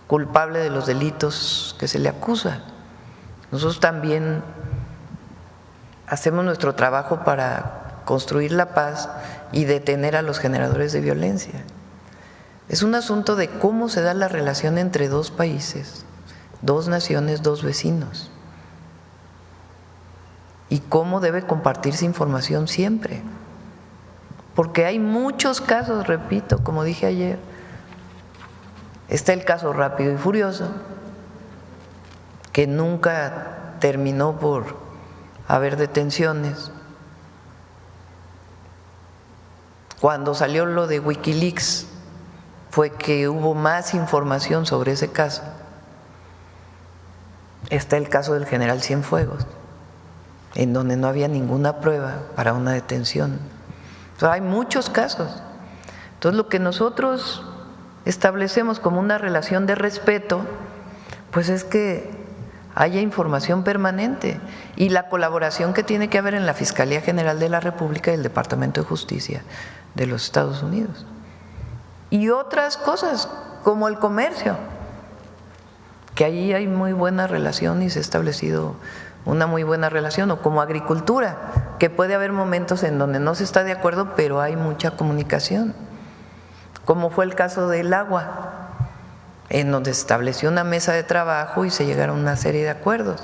culpable de los delitos que se le acusa. Nosotros también hacemos nuestro trabajo para construir la paz y detener a los generadores de violencia. Es un asunto de cómo se da la relación entre dos países, dos naciones, dos vecinos, y cómo debe compartirse información siempre. Porque hay muchos casos, repito, como dije ayer, está el caso Rápido y Furioso, que nunca terminó por haber detenciones. Cuando salió lo de Wikileaks fue que hubo más información sobre ese caso. Está el caso del general Cienfuegos, en donde no había ninguna prueba para una detención. O sea, hay muchos casos. Entonces, lo que nosotros establecemos como una relación de respeto, pues es que haya información permanente y la colaboración que tiene que haber en la Fiscalía General de la República y el Departamento de Justicia de los Estados Unidos. Y otras cosas, como el comercio, que ahí hay muy buena relación y se ha establecido una muy buena relación, o como agricultura, que puede haber momentos en donde no se está de acuerdo, pero hay mucha comunicación, como fue el caso del agua, en donde se estableció una mesa de trabajo y se llegaron a una serie de acuerdos,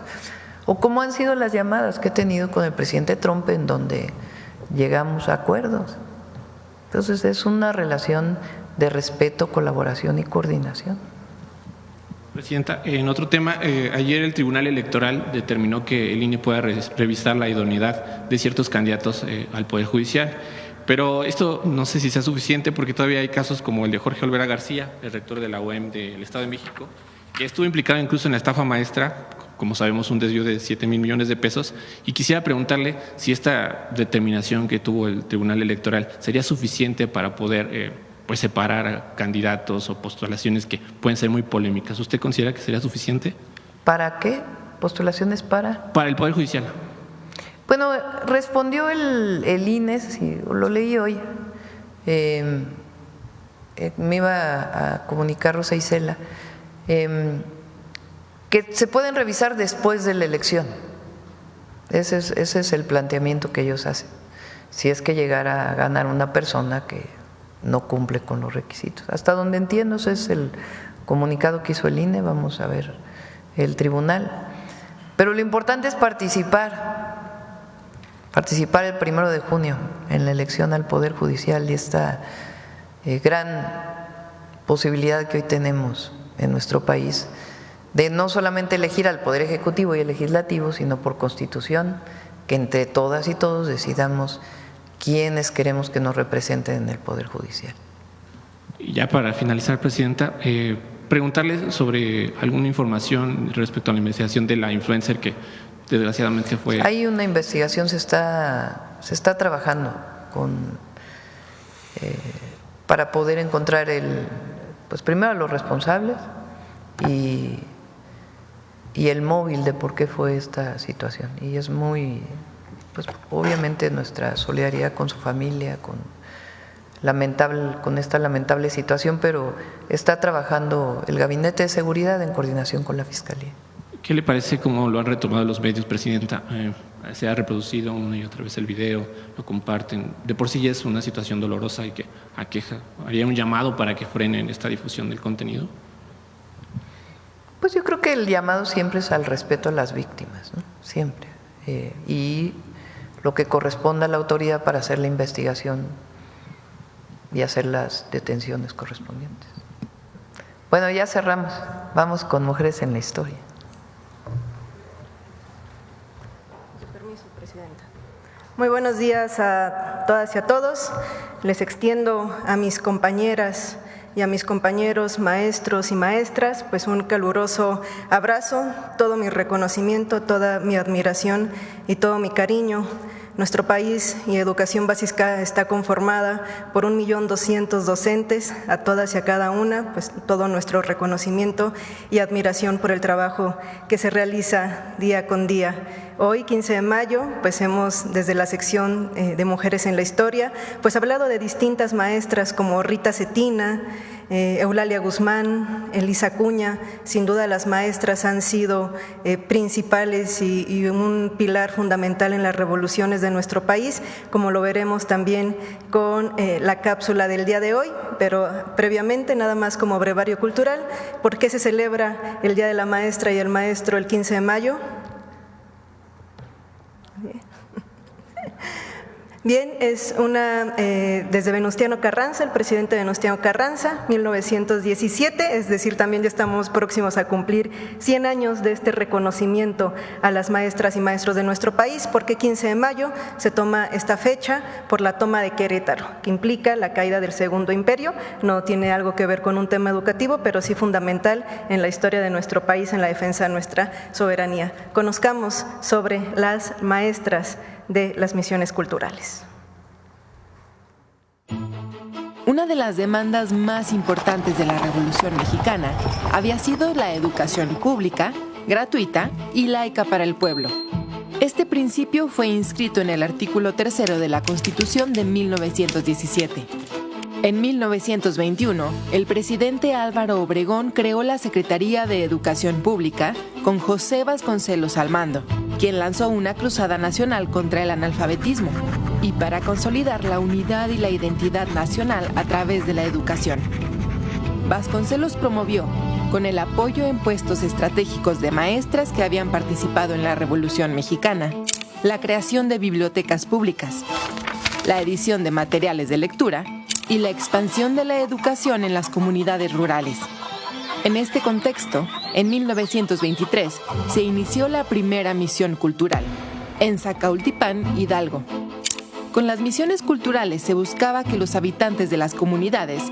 o como han sido las llamadas que he tenido con el presidente Trump, en donde llegamos a acuerdos. Entonces es una relación de respeto, colaboración y coordinación. Presidenta, en otro tema, ayer el Tribunal Electoral determinó que el INE pueda revisar la idoneidad de ciertos candidatos al Poder Judicial, pero esto no sé si sea suficiente porque todavía hay casos como el de Jorge Olvera García, el rector de la UEM del Estado de México, que estuvo implicado incluso en la estafa maestra, como sabemos un desvío de 7,000 millones de pesos, y quisiera preguntarle si esta determinación que tuvo el Tribunal Electoral sería suficiente para poder pues separar a candidatos o postulaciones que pueden ser muy polémicas. ¿Usted considera que sería suficiente? ¿Para qué? ¿Postulaciones para? Para el Poder Judicial. Bueno, respondió el INE, sí, lo leí hoy, me iba a comunicar Rosa Isela, que se pueden revisar después de la elección. Ese es el planteamiento que ellos hacen, si es que llegara a ganar una persona que no cumple con los requisitos. Hasta donde entiendo, ese es el comunicado que hizo el INE, vamos a ver el tribunal. Pero lo importante es participar el 1 de junio en la elección al Poder Judicial y esta gran posibilidad que hoy tenemos en nuestro país de no solamente elegir al Poder Ejecutivo y el Legislativo, sino por Constitución, que entre todas y todos decidamos quiénes queremos que nos representen en el Poder Judicial. Y ya para finalizar, Presidenta, preguntarle sobre alguna información respecto a la investigación de la influencer que desgraciadamente fue… Hay una investigación, se está trabajando para poder encontrar pues primero a los responsables y el móvil de por qué fue esta situación. Y es muy, pues obviamente nuestra solidaridad con su familia, con esta lamentable situación, pero está trabajando el Gabinete de Seguridad en coordinación con la Fiscalía. ¿Qué le parece cómo lo han retomado los medios, Presidenta? Se ha reproducido una y otra vez el video, lo comparten. De por sí ya es una situación dolorosa y que aqueja. ¿Haría un llamado para que frenen esta difusión del contenido? Pues yo creo que el llamado siempre es al respeto a las víctimas, ¿no? Siempre. Y lo que corresponda a la autoridad para hacer la investigación y hacer las detenciones correspondientes. Bueno, ya cerramos. Vamos con Mujeres en la Historia. Permiso, Presidenta. Muy buenos días a todas y a todos. Les extiendo a mis compañeras y a mis compañeros maestros y maestras pues un caluroso abrazo, todo mi reconocimiento, toda mi admiración y todo mi cariño. Nuestro país y educación básica está conformada por 1.200.000 docentes, a todas y a cada una, pues todo nuestro reconocimiento y admiración por el trabajo que se realiza día con día. Hoy, 15 de mayo, pues hemos, desde la sección de Mujeres en la Historia, pues hablado de distintas maestras como Rita Cetina, Eulalia Guzmán, Elisa Acuña. Sin duda las maestras han sido principales y un pilar fundamental en las revoluciones de nuestro país, como lo veremos también con la cápsula del día de hoy, pero previamente nada más como brevario cultural. ¿Por qué se celebra el Día de la Maestra y el Maestro el 15 de mayo? Bien, es desde Venustiano Carranza, el presidente Venustiano Carranza, 1917, es decir, también ya estamos próximos a cumplir 100 años de este reconocimiento a las maestras y maestros de nuestro país. ¿Por qué 15 de mayo? Se toma esta fecha por la toma de Querétaro, que implica la caída del Segundo Imperio. No tiene algo que ver con un tema educativo, pero sí fundamental en la historia de nuestro país, en la defensa de nuestra soberanía. Conozcamos sobre las maestras de las misiones culturales. Una de las demandas más importantes de la Revolución Mexicana había sido la educación pública, gratuita y laica para el pueblo. Este principio fue inscrito en el artículo 3 de la Constitución de 1917. En 1921, el presidente Álvaro Obregón creó la Secretaría de Educación Pública con José Vasconcelos al mando, quien lanzó una cruzada nacional contra el analfabetismo y para consolidar la unidad y la identidad nacional a través de la educación. Vasconcelos promovió, con el apoyo en puestos estratégicos de maestras que habían participado en la Revolución Mexicana, la creación de bibliotecas públicas, la edición de materiales de lectura y la expansión de la educación en las comunidades rurales. En este contexto, en 1923 se inició la primera misión cultural, en Zacaultipán, Hidalgo. Con las misiones culturales se buscaba que los habitantes de las comunidades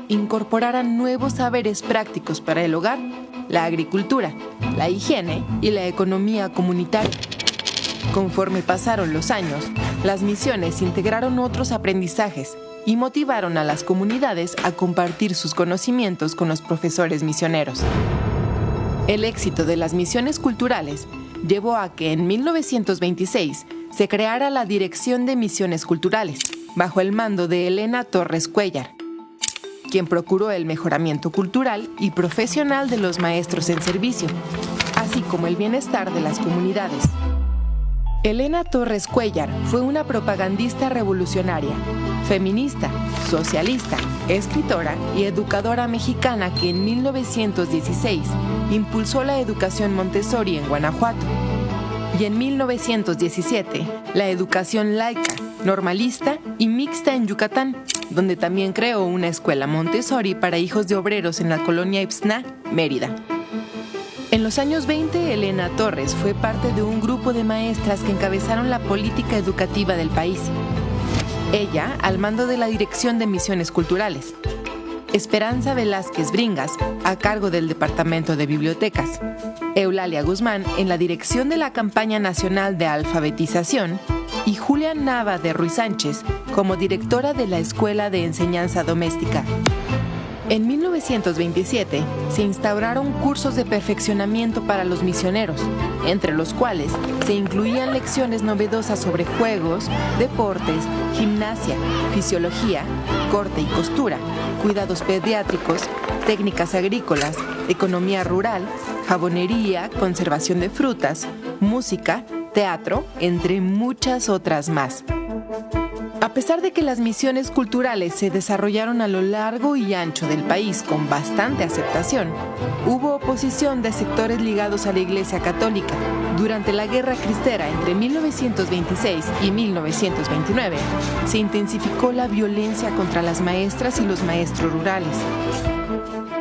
incorporaran nuevos saberes prácticos para el hogar, la agricultura, la higiene y la economía comunitaria. Conforme pasaron los años, las misiones integraron otros aprendizajes y motivaron a las comunidades a compartir sus conocimientos con los profesores misioneros. El éxito de las misiones culturales llevó a que en 1926 se creara la Dirección de Misiones Culturales, bajo el mando de Elena Torres Cuéllar, quien procuró el mejoramiento cultural y profesional de los maestros en servicio, así como el bienestar de las comunidades. Elena Torres Cuéllar fue una propagandista revolucionaria, feminista, socialista, escritora y educadora mexicana que en 1916 impulsó la educación Montessori en Guanajuato y en 1917 la educación laica, normalista y mixta en Yucatán, donde también creó una escuela Montessori para hijos de obreros en la colonia Ixtná, Mérida. En los años 20, Elena Torres fue parte de un grupo de maestras que encabezaron la política educativa del país. Ella al mando de la Dirección de Misiones Culturales. Esperanza Velázquez Bringas, a cargo del Departamento de Bibliotecas. Eulalia Guzmán en la dirección de la Campaña Nacional de Alfabetización y Julia Nava de Ruiz Sánchez como directora de la Escuela de Enseñanza Doméstica. En 1927 se instauraron cursos de perfeccionamiento para los misioneros, entre los cuales se incluían lecciones novedosas sobre juegos, deportes, gimnasia, fisiología, corte y costura, cuidados pediátricos, técnicas agrícolas, economía rural, jabonería, conservación de frutas, música, teatro, entre muchas otras más. A pesar de que las misiones culturales se desarrollaron a lo largo y ancho del país con bastante aceptación, hubo oposición de sectores ligados a la Iglesia Católica. Durante la Guerra Cristera entre 1926 y 1929, se intensificó la violencia contra las maestras y los maestros rurales,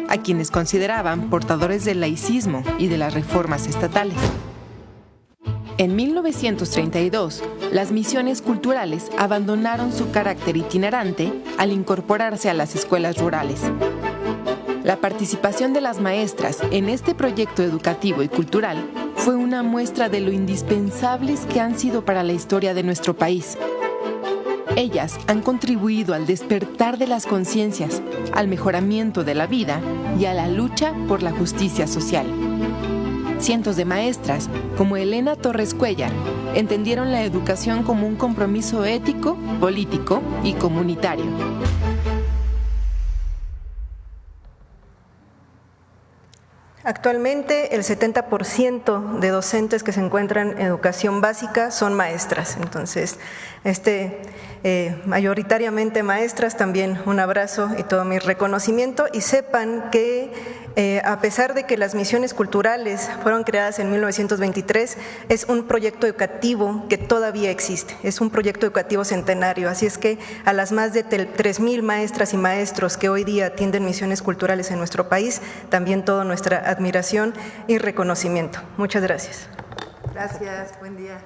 a quienes consideraban portadores del laicismo y de las reformas estatales. En 1932, las misiones culturales abandonaron su carácter itinerante al incorporarse a las escuelas rurales. La participación de las maestras en este proyecto educativo y cultural fue una muestra de lo indispensables que han sido para la historia de nuestro país. Ellas han contribuido al despertar de las conciencias, al mejoramiento de la vida y a la lucha por la justicia social. Cientos de maestras, como Elena Torres Cuellar, entendieron la educación como un compromiso ético, político y comunitario. Actualmente el 70% de docentes que se encuentran en educación básica son maestras, entonces mayoritariamente maestras, también un abrazo y todo mi reconocimiento, y sepan que a pesar de que las misiones culturales fueron creadas en 1923, es un proyecto educativo que todavía existe, es un proyecto educativo centenario, así es que a las más de 3,000 maestras y maestros que hoy día atienden misiones culturales en nuestro país, también toda nuestra admiración y reconocimiento. Muchas gracias. Gracias, buen día.